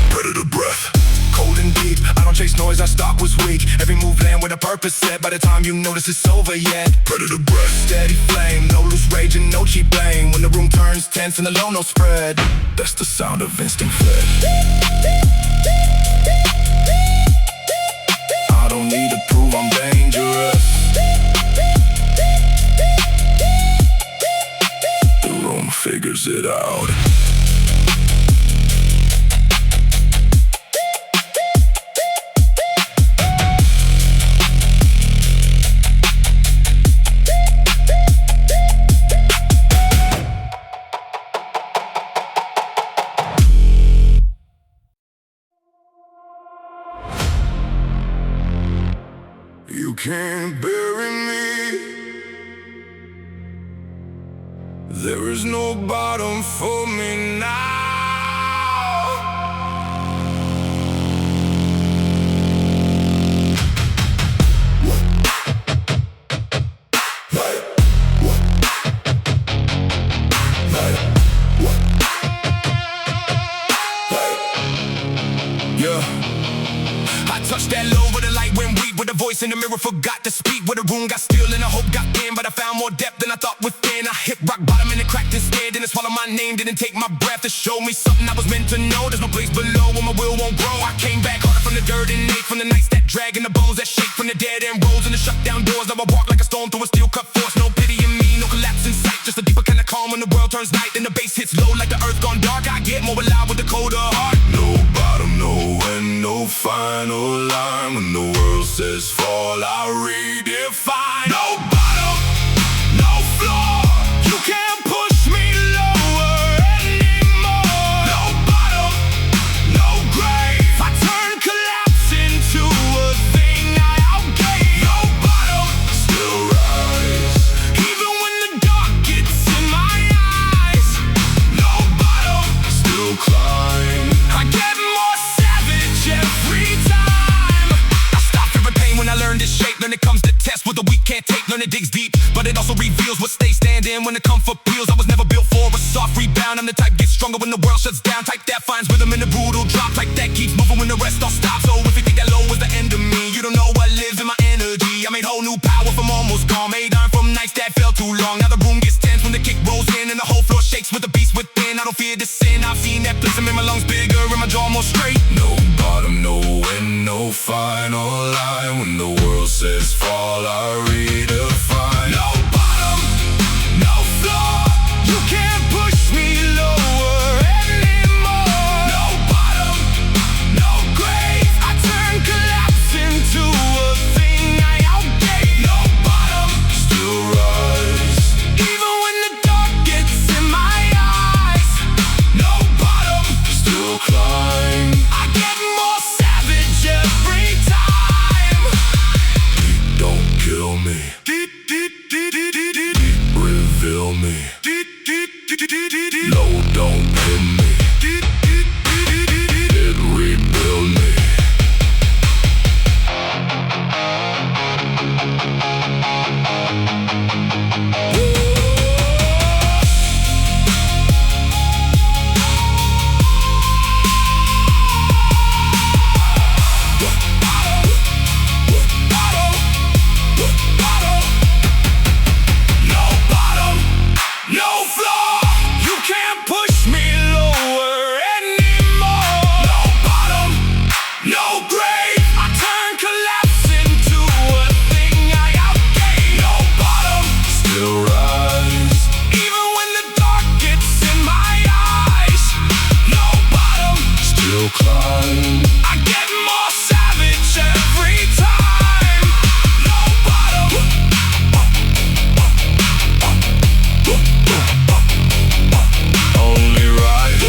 Predator breath. Cold and deep, I don't chase noise, I stalk what's weak. Every move land with a purpose set. By the time you notice it's over yet. Predator breath. Steady flame, no loose raging, no cheap blame. When the room turns tense and the low no spread. That's the sound of instinct fed. I don't need to prove I'm dangerous. The room figures it out. You can't bury me. There is no bottom for me now. Yeah, I touched that low where the light went weak, where the voice in the mirror forgot to speak, where the room got still and the hope got in. But I found more depth than I thought within. I hit rock bottom and it cracked instead. Then it swallowed my name, didn't take my breath to show me something I was meant to know. There's no place below where my will won't grow. I came back harder from the dirt and ate from the nights that drag and the bones that shake from the dead end rolls and the shut down doors. Now I walk like a storm through a steel cut force. No pity in me, no collapse in sight. Just a deeper kind of calm when the world turns night. Then the bass hits low like the earth gone dark. I get more alive with the colder heart. No bottom, no end, no final line. When the world says fall, I redefine. No bottom, no floor. You can't push me lower anymore. No bottom, No grave. I turn collapse into a thing I outgave. no bottom, still rise. Even when the dark gets in my eyes. No bottom, still climb. I get more savage every time. I stop fearing pain when I learn this shape. Learn it comes to test what the weak can't take. Learn it digs deep, but it also reveals what stays standing when the comfort peels. I was never built for a soft rebound. I'm the type gets stronger when the world shuts down. Type that finds rhythm in the brutal drop. Type that keeps moving when the rest all stops. So if you think that low was the end of me, you don't know what lives in my energy. I made whole new power from almost gone. Made iron from nights that felt too long. Now the room gets tense when the kick rolls in and the whole floor shakes with the beast within. I don't fear the sin. I've seen that bliss. In my lungs bigger and my jaw more straight. No bottom, no end, no final line. When the world says fall, I redefine. No bottom, no floor. You can't push me lower anymore. No bottom, No grave. I turn collapse into a thing I outgave. no bottom, still rise. Even when the dark gets in my eyes. No bottom, still climb. I get more savage every time. Don't kill me. Deep Low, don't pin me. It rebuild me. I get more savage every time. No bottom. Only rise.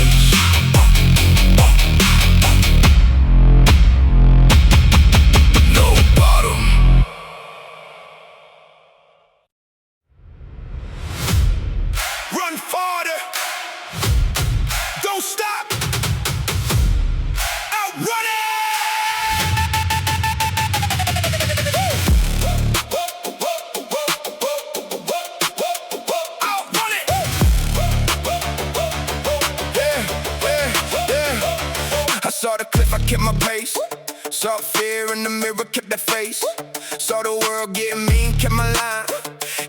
No bottom. Run farther. Don't stop. Run it! I saw the cliff, I kept my pace. Saw fear in the mirror, kept that face. Saw the world getting mean, kept my line.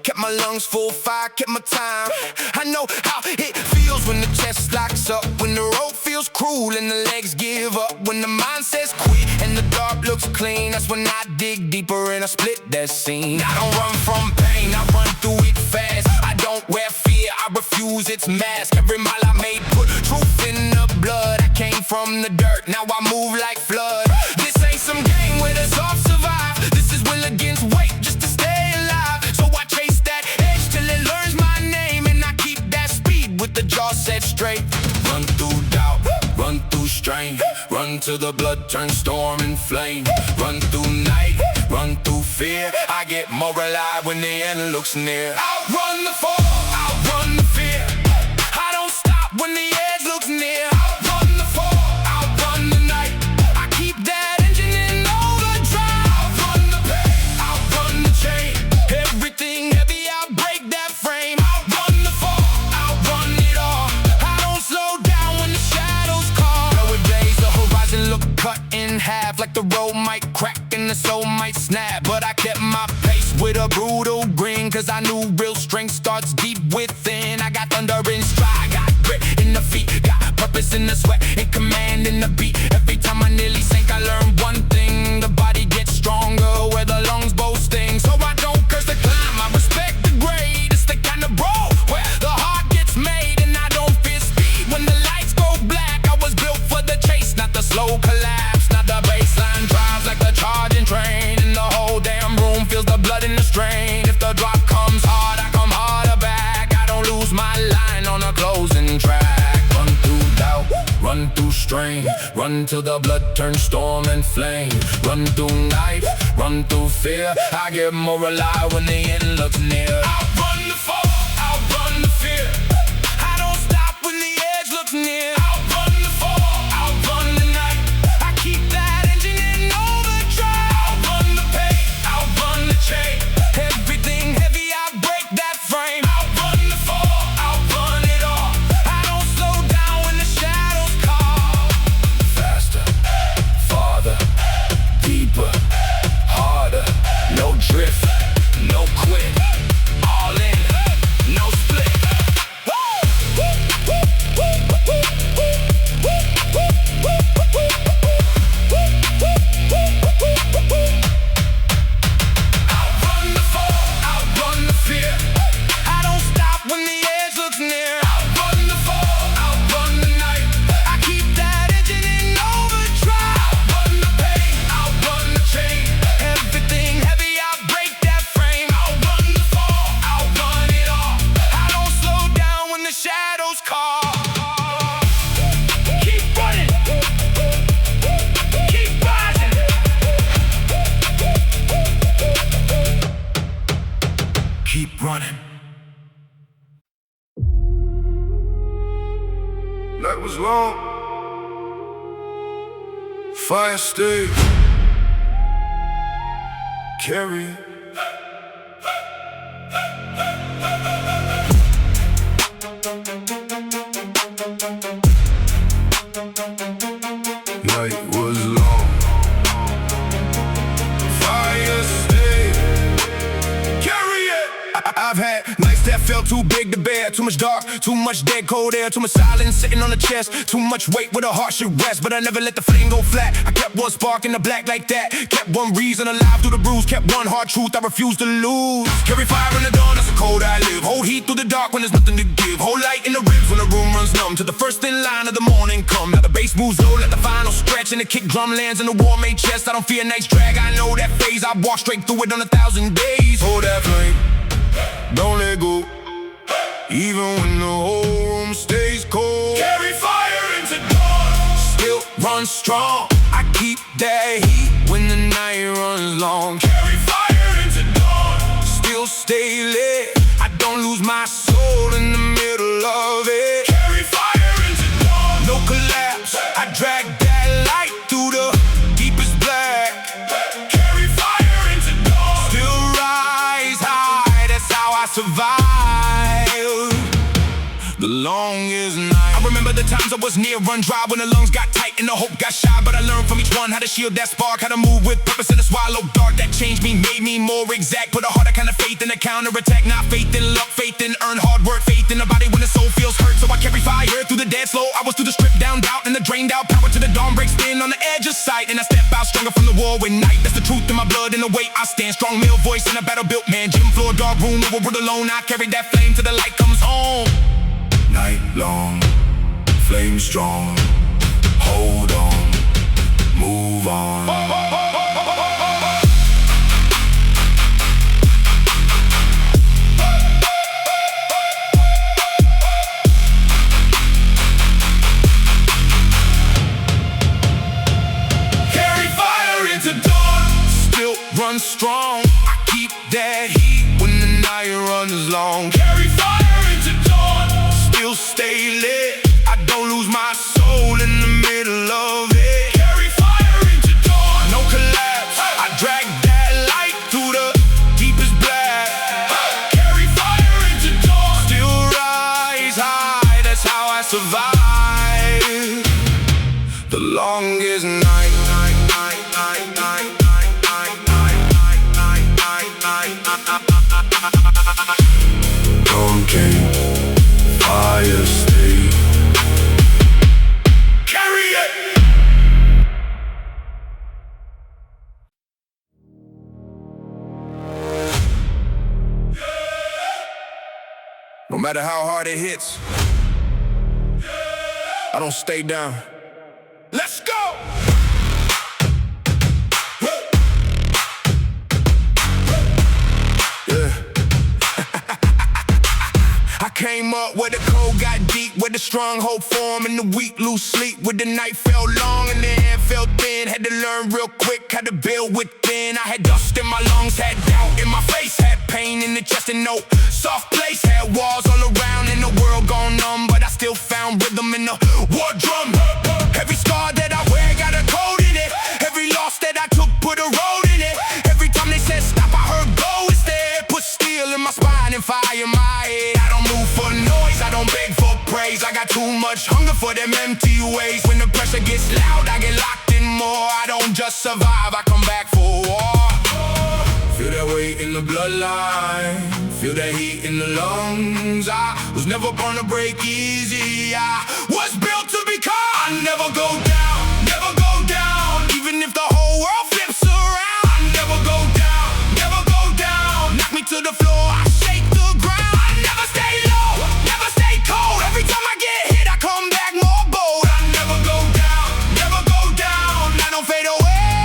Kept my lungs full fire, kept my time. I know how it feels when the chest locks up, when the road feels cruel and the legs give up, when the mind says quit and the dark looks clean. That's when I dig deeper and I split that scene. I don't run from pain, I run through it fast. I don't wear fear, I refuse its mask. Every mile I made put truth in the blood. I came from the dirt, now I move like flood. This ain't some game where the soft survive. This is will against weight just to stay alive. So I chase that edge till it learns my name, and I keep that speed with the jaw set straight. Run through doubt, run through strain, run till the blood turns storm and flame. Run through night, run through fear. I get more alive when the end looks near. Outrun the fall, outrun the fear. I don't stop when the edge looks near. Outrun the fall, outrun the night. I keep that engine in overdrive. Outrun the pain, outrun the chain. Everything heavy, I break that frame. Outrun the fall, outrun it all. I don't slow down when the shadows call. Though it blaze, the horizon look cut in half, like the road might crack and the soul might snap. But I kept my pace with a brutal grin, cause I knew real strength starts deep within. I got thunder in stride, got grit in the feet, got purpose in the sweat and command in the beat. Every time I nearly sank, I learned one thing: the body gets stronger where the lungs both sting. So I don't curse the climb, I respect the grade. It's the kind of road where the heart gets made, and I don't fear speed when the lights go black. I was built for the chase, not the slow collapse. Not the baseline drives like the charging train, and the whole damn room feels the blood in the strain. If the drop comes hard, I come harder back. I don't lose my line on a closing track. Run through doubt, run through strain, run till the blood turns storm and flame. Run through night, run through fear. I get more alive when the end looks near. Outrun the fall, outrun the fear. I don't stop when the edge looks near. Outrun the fall, outrun the night. I keep that engine in overdrive. Outrun the pain, outrun the chain. Everything heavy, I break that frame. Outrun the fall, outrun it all. I don't slow down when the shadows call. Faster, farther, deeper, harder. No drift, no quit. All in, no split. Outrun the fall, outrun the fear. I don't stop when the edge looks near. Outrun the fall, outrun the night. I keep that engine in overdrive. Outrun the pain, outrun the chain. Everything heavy, I break that frame. Outrun the fall, outrun it all. I don't slow down when the shadows call. Keep running, keep rising. Keep running. was long. Fire stay. Carry it. Night was long. Fire stay. Carry it. I've had nights that felt too big to bear. Too much dark, too much dead cold air. Too much silence sitting on the chest. Too much weight where the heart should rest. But I never let the flame go flat. I kept one spark in the black like that. Kept one reason alive through the bruise. Kept one hard truth I refuse to lose. Carry fire in the dawn, that's the cold I live. Hold heat through the dark when there's nothing to give. Hold light in the ribs when the room runs numb. To the first thin line of the morning come. Now the bass moves low, let the final stretch. And the kick drum lands in the war-made chest. I don't fear night's drag, I know that phase. I walk straight through it on 1,000 days. Hold that flame, don't let go. Even when the whole room stays cold. Carry fire into dawn. Still run strong. I keep that heat when the night runs long. Carry fire into dawn. Still stay lit. I don't lose my soul in the middle of it. Carry fire into dawn. No collapse. I drag that light through the deepest black. Carry fire into dawn. Still rise high. That's how I survive the longest night. I remember the times I was near run dry, when the lungs got tight and the hope got shy. But I learned from each one how to shield that spark, how to move with purpose in a swallow dark. That changed me, made me more exact. Put a harder kind of faith in a counterattack. Not faith in luck, faith in earned hard work. Faith in the body when the soul feels hurt. So I carry fire through the dead slow. I was through the stripped down doubt and the drained out power. To the dawn breaks thin on the edge of sight. And I step out stronger from the war with night. That's the truth in my blood and the way I stand. Strong male voice in a battle built man. Gym floor, dark room, no we're alone. I carry that flame till the light comes home. Night long, flame strong. Hold on, move on. Carry fire into dawn. Still run strong. I keep that heat when the night runs long. Carry fire into dawn. Still stay lit. I don't lose my soul in the middle of it. Carry fire into dawn. No collapse. I drag that light through the deepest black. Carry fire into dawn. Still rise high. That's how I survive the longest night. Dawn came, fire stay. Carry it. No matter how hard it hits, I don't stay down. Let's go. I came up where the cold got deep, where the strong hope formed and the weak lose sleep. Where the night felt long and the air felt thin. Had to learn real quick how to build within. I had dust in my lungs, had doubt in my face, had pain in the chest and no soft place. Had walls all around and the world gone numb, but I still found rhythm in the war drum. Every scar that I wear got a code in it. Every loss that I took put a road in it. Every time they said stop, I heard go instead. Put steel in my spine and fire in my head. I don't move for noise, I don't beg for praise. I got too much hunger for them empty ways. When the pressure gets loud, I get locked in more. I don't just survive, I come back for war. Feel that weight in the bloodline, feel that heat in the lungs. I was never born to break easy. I was built to become. I never go down, never go down. Even if the whole world flips around, I never go down, never go down. Knock me to the floor, I shake the ground. I never stay low, never stay cold. Every time I get hit, I come back more bold. I never go down, never go down. I don't fade away,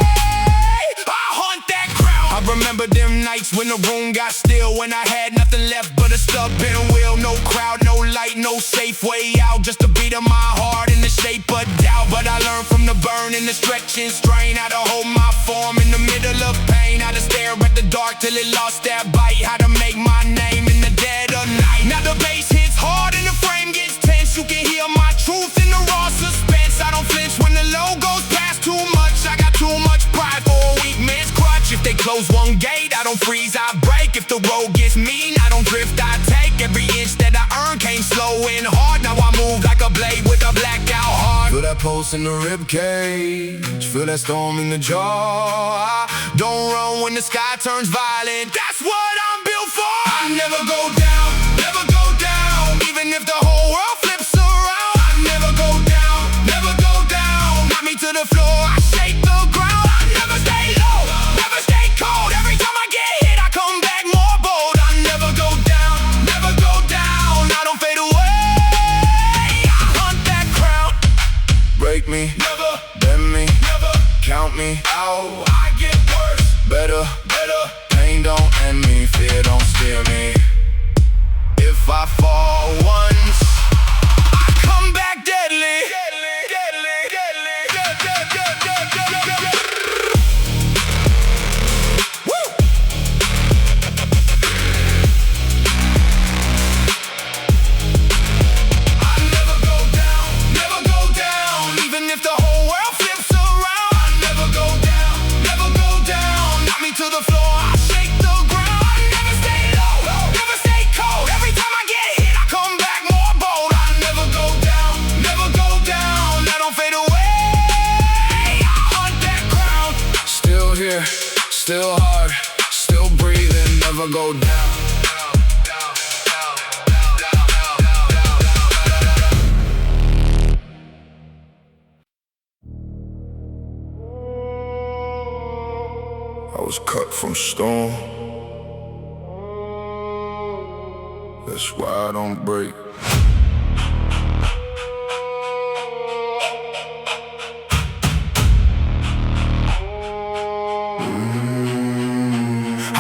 I hunt that crowd. I remember them nights when the room got still, when I had nothing left but a stubborn will. No crowd, no light, no safe way out. Just a beat of my heart in the shape of doubt. But I learned from the burn and the stretch and strain how to hold my form in the middle of pain. How to stare at the dark till it lost that bite. How to make my name in the dead of night. Now the bass hits hard and the frame gets tense. You can hear my truth in the road. hard. Now I move like a blade with a blackout heart. Feel that pulse in the rib cage, feel that storm in the jaw. Don't run when the sky turns violent, that's what I'm built for. I never go down, never go down. Even if the whole world flips around, I never go down, never go down. Knock me to the floor, I shake the ground. I never stay low, never stay cold. Every time I get hit, I come back more bold. I never go down, never go down. I don't fade away, I hunt that crown. Break me, never bend me, never count me out. I get worse, better, better. Pain don't end me, fear don't steer me. If I fall once, I come back deadly. Woo! I never go down, never go down. Even if the whole world flips around, I never go down, never go down. Knock me to the floor, I shake the ground. I never stay low, never stay cold. Every time I get hit, I come back more bold. I never go down, never go down. I don't fade away, I hunt that crown. Still here, still hard, still breathing, never go down. I was cut from stone, that's why I don't break.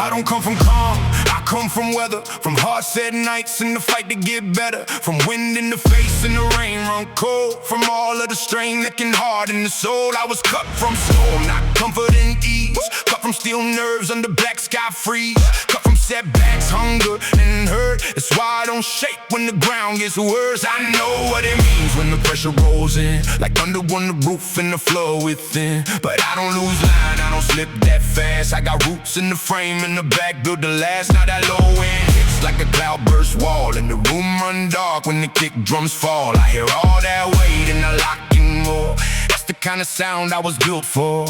I don't come from calm, I come from weather. From hard-set nights in the fight to get better. From wind in the face and the rain run cold. From all of the strain that can harden the soul. I was cut from storm, not comfort and ease. Cut from steel nerves under black sky freeze. Cut from setbacks, hunger and hurt. That's why I don't shake when the ground gets worse. I know what it means when the pressure rolls in, like thunder on the roof and the flood within. But I don't lose line, I don't slip that fast. I got roots in the frame and the back built to last. Now that low end hits like a cloudburst wall, and the room run dark when the kick drums fall. I hear all that weight and the locking more. That's the kind of sound I was built for.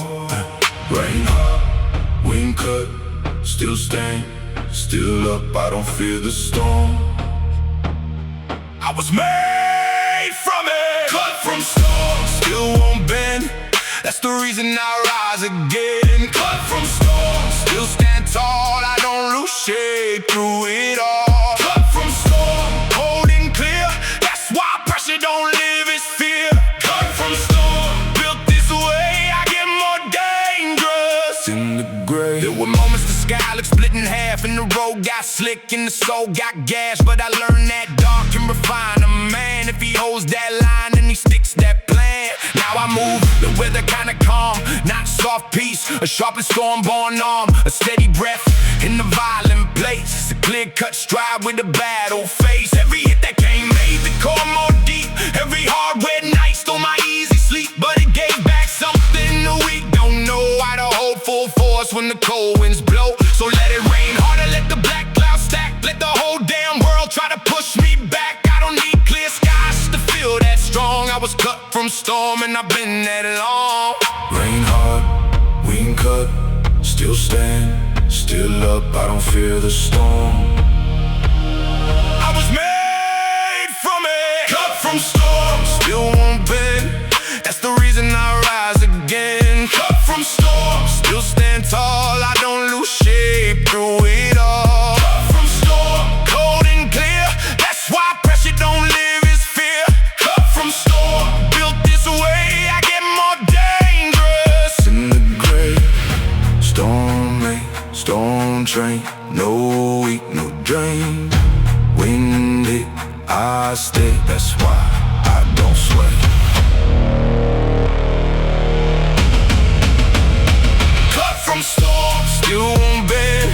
Rain hard, wind cut, still stand, still up, I don't fear the storm. I was made from it, cut from storm, still won't bend. That's the reason I rise again. Cut from storm, still stand tall, I don't lose shape through it all. Cut from storm, cold and clear, that's why pressure don't live, it's fear. Cut from storm, built this way, I get more dangerous In the grave, There were moments the sky looked split in half, and the road got slick and the soul got gashed. But I learned that dark can refine a man. If he holds that line and he sticks that plan. Now I move, the weather kinda calm, not soft peace, a sharp and storm-born arm. A steady breath in the violent place, a clear-cut stride with a battle face. Every hit that came made the core more deep. Every hard wet night stole my easy sleep, but it gave back something the weak don't know how to hold full force when the cold winds blow. So let it rain harder, let the black clouds stack, let the whole damn world try to push me back. I don't need clear skies to feel that strong. I was cut from storm and I've been that long. rain hard, wind cut, still stand, still up, I don't fear the storm. I was made from it, cut from storm, still won't bend. That's the reason I rise again. Cut from storm, still stand tall, I don't lose shape through it all. Cut from storm, cold and clear, that's why pressure don't live, it's fear. Cut from storm, built this way, I get more dangerous. In the grave, stormy, storm train, no weak, no drain. Windy, I stay, that's why I don't sweat. Cut from storm, still won't bend.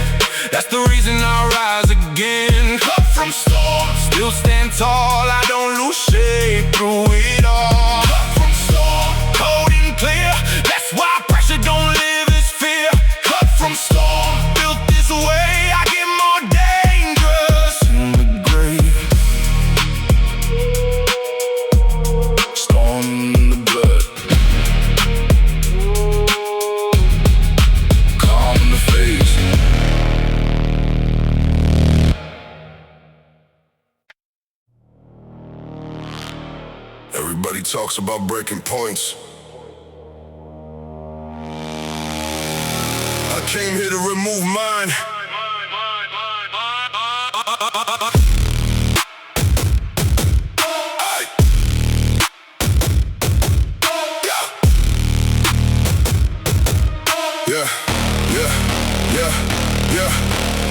That's the reason I rise again. Cut from storm, still stand tall, I don't lose shape through it all. Cut from storm, cold and clear, that's why pressure don't live, it's fear. Cut from storm, built this way, I get more dangerous. In the grave, Everybody talks about breaking points. I came here to remove mine. Yeah.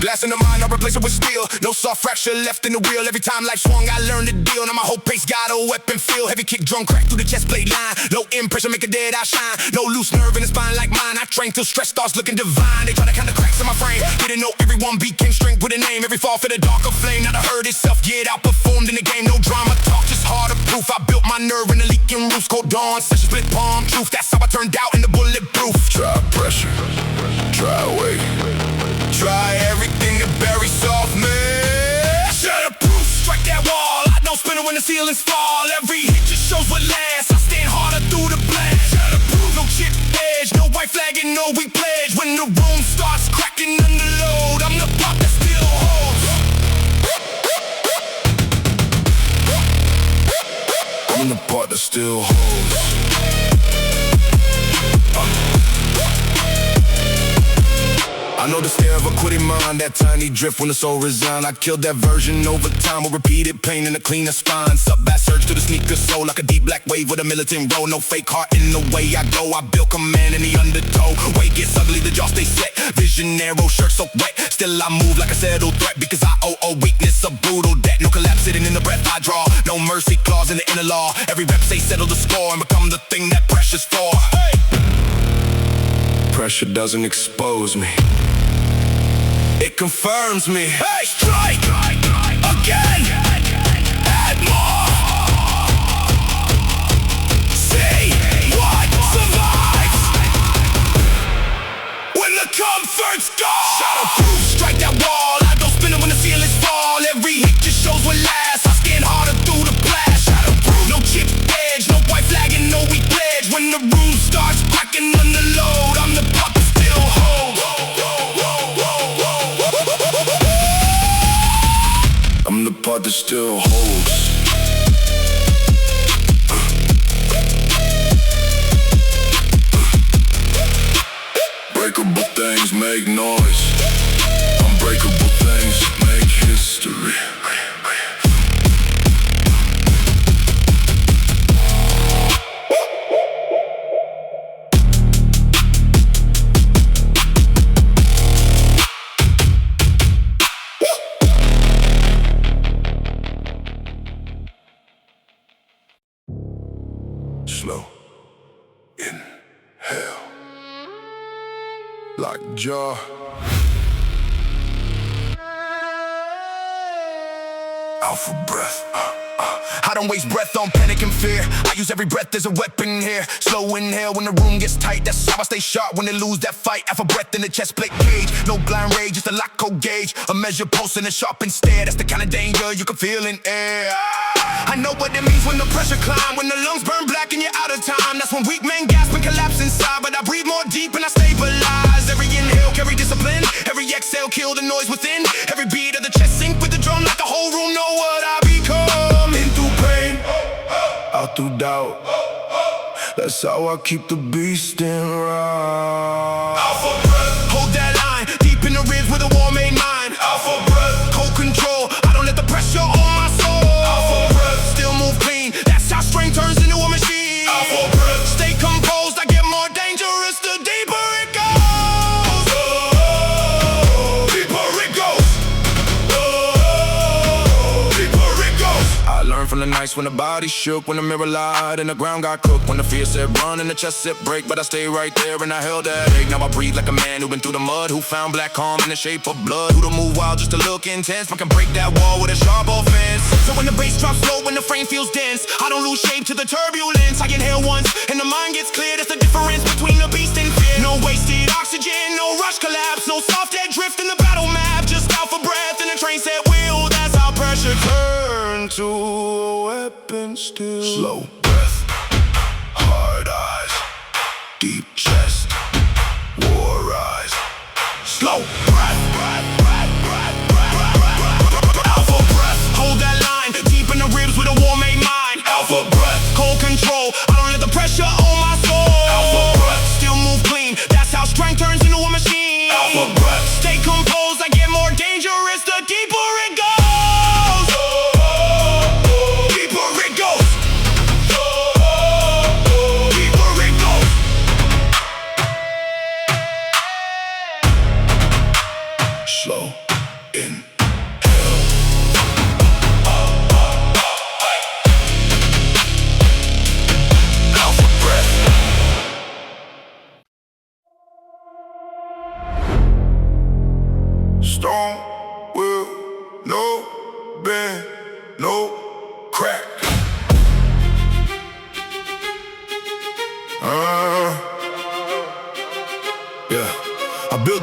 Glass in the mind, I replace it with steel. No soft fracture left in the wheel. Every time life swung, I learned the deal. Now my whole pace got a weapon feel. Heavy kick drum crack through the chest plate line. Low end pressure make a dead eye shine. No loose nerve in the spine like mine. I train till stress starts looking divine. They try to count the cracks in my frame. Didn't know everyone beat came strength with a name. Every fall for the darker flame. Now the hurt itself get outperformed in the game. No drama talk, just harder proof. I built my nerve in the leaking roofs. Cold dawn, such a split palm truth. That's how I turned out in the bulletproof. Try pressure, try weight. Try everything to bury soft, man. Shatterproof, strike that wall. I don't spin it when the ceilings fall. Every hit just shows what lasts. I stand harder through the blast. Shatterproof, no chip edge, no white flag and no weak pledge. When the room starts cracking under load, I'm the pop that still holds. I'm the part that still holds. I know the stare of a quitting mind, that tiny drift when the soul resigned. I killed that version over time with repeated pain and a cleaner spine. Sub-bass surge to the sneaker soul like a deep black wave with a militant roll. No fake heart in the way I go. I built command in the undertow. Way gets ugly, the jaw stay set. Vision narrow, shirt so wet. Still I move like a settled threat because I owe weakness a brutal debt. No collapse sitting in the breath I draw. No mercy clause in the inner law. Every rep say settle the score and become the thing that pressure's for. Hey! Pressure doesn't expose me, it confirms me. Hey, strike again, add more. See what survives when the comfort's gone. Shatterproof, strike that wall. I don't spin it when the ceilings fall. Every hit just shows what lasts. I scan harder through the blast. Shatterproof, no chip edge, no white flag and no weak pledge. When the room starts cracking under load, I'm the pop that still holds. I'm the part that still holds. Breakable things make noise. Unbreakable things make history. Slow inhale, lock jaw. Alpha breath. I don't waste breath on panic and fear. I use every breath as a weapon here. Slow inhale when the room gets tight. That's how I stay sharp when they lose that fight. Alpha breath in the chest plate cage. No blind rage, just a lock code gauge. A measure pulse and a sharpened stare. That's the kind of danger you can feel in air. I know what it means when the pressure climb. When the lungs burn black and you're out of time. That's when weak men gasp and collapse inside. But I breathe more deep and I stabilize. Every inhale carry discipline. Every exhale kill the noise within. Every beat of the chest sync with the drum. Like the whole room know what I become. In through pain, out through doubt. That's how I keep the beast in route. Alpha breath, hold that line. Deep in the ribs with a war made mind. Alpha breath, cold control. I don't let the pressure on my soul. Alpha breath, still move clean. That's how strength turns into a machine. Alpha breath, stay composed. I get more dangerous the deeper it goes. Oh, deeper it goes. Oh, deeper it goes. I learned from the nights when the body shook, when the mirror lied and the ground got cooked, when the fear said run and the chest said break, but I stayed right there and I held that ache. Now I breathe like a man who been through the mud, who found black calm in the shape of blood, who to move wild just to look intense, but can break that wall with a sharp offense. So when the bass drops low, when the frame feels dense, I don't lose shape to the turbulence. I inhale once and the mind gets clear. That's the difference between the beast and fear. No wasted oxygen, no rush collapse, no soft dead drift in the battle map. Just alpha breath and a train set wheel. That's how pressure turns to a weapon still. Slow breath, hard eyes, deep chest, war eyes. Slow breath, alpha breath, hold that line. Deep in the ribs with a war made mind. Alpha breath,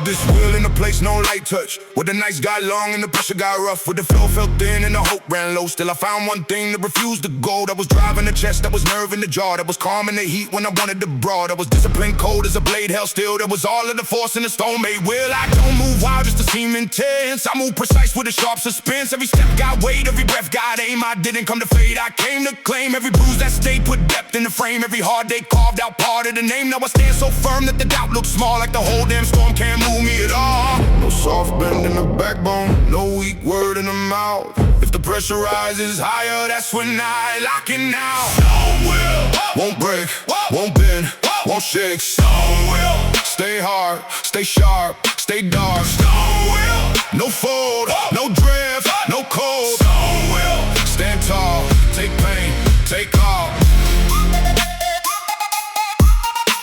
Put this wheel in a place, no light touch. With the nights got long and the pressure got rough. With the flow felt thin and the hope ran low. Still I found one thing that refused to go. That was drive in the chest, that was nerve in the jaw. That was calm in the heat when I wanted to brawl. That was discipline cold as a blade held still. That was all of the force in the stone made will. I don't move wild just to seem intense. I move precise with a sharp suspense. Every step got weight, every breath got aim. I didn't come to fade, I came to claim. Every bruise that stayed put depth in the frame. Every hard day carved out part of the name. Now I stand so firm that the doubt looks small. Like the whole damn storm can't move me at all. No soft bend in the backbone, no weak word in the mouth. If the pressure rises higher, that's when I lock in now. Stone will, won't break, won't bend, won't shake. Stone will, stay hard, stay sharp, stay dark. Stone will, no fold, no drift, no cold. Stone will, stand tall, take pain, take all.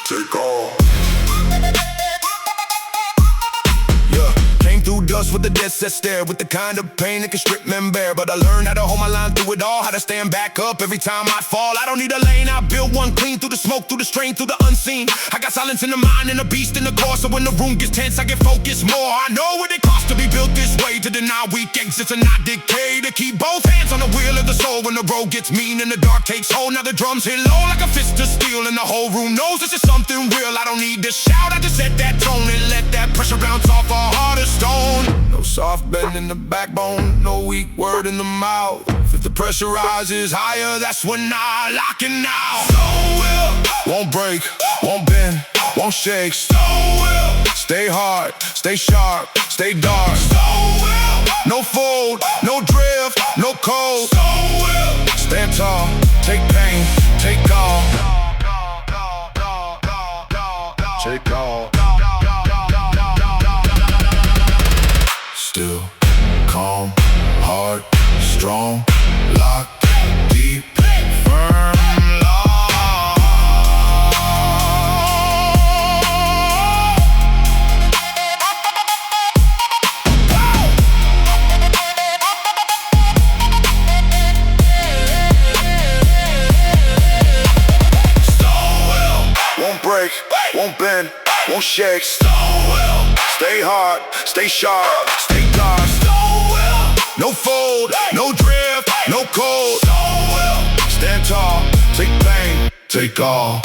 Take all. Through dust with the dead set stare, with the kind of pain that can strip men bare. But I learned how to hold my line through it all, how to stand back up every time I fall. I don't need a lane, I build one clean. Through the smoke, through the strain, through the unseen. I got silence in the mind and a beast in the core. So when the room gets tense, I get focused more. I know what it costs to be built this way, to deny weak exits and not decay. To keep both hands on the wheel of the soul when the road gets mean and the dark takes hold. Now the drums hit low like a fist of steel, and the whole room knows this is something real. I don't need to shout, I just set that tone and let that pressure bounce off a harder stone. No soft bend in the backbone, no weak word in the mouth. If the pressure rises higher, that's when I lock it now. Stone will, won't break, won't bend, won't shake. Stone will, stay hard, stay sharp, stay dark. Stone will, no fold, no drift, no cold. Stone will, stand tall, take pain, take all. Take all. Still, calm, hard, strong, locked, deep, firm, Stone will, won't break, won't bend, won't shake. Stone will, stay hard, stay sharp, stay dark. Stone will, no fold, no drift, no cold. Stone will, stand tall, take pain, take all.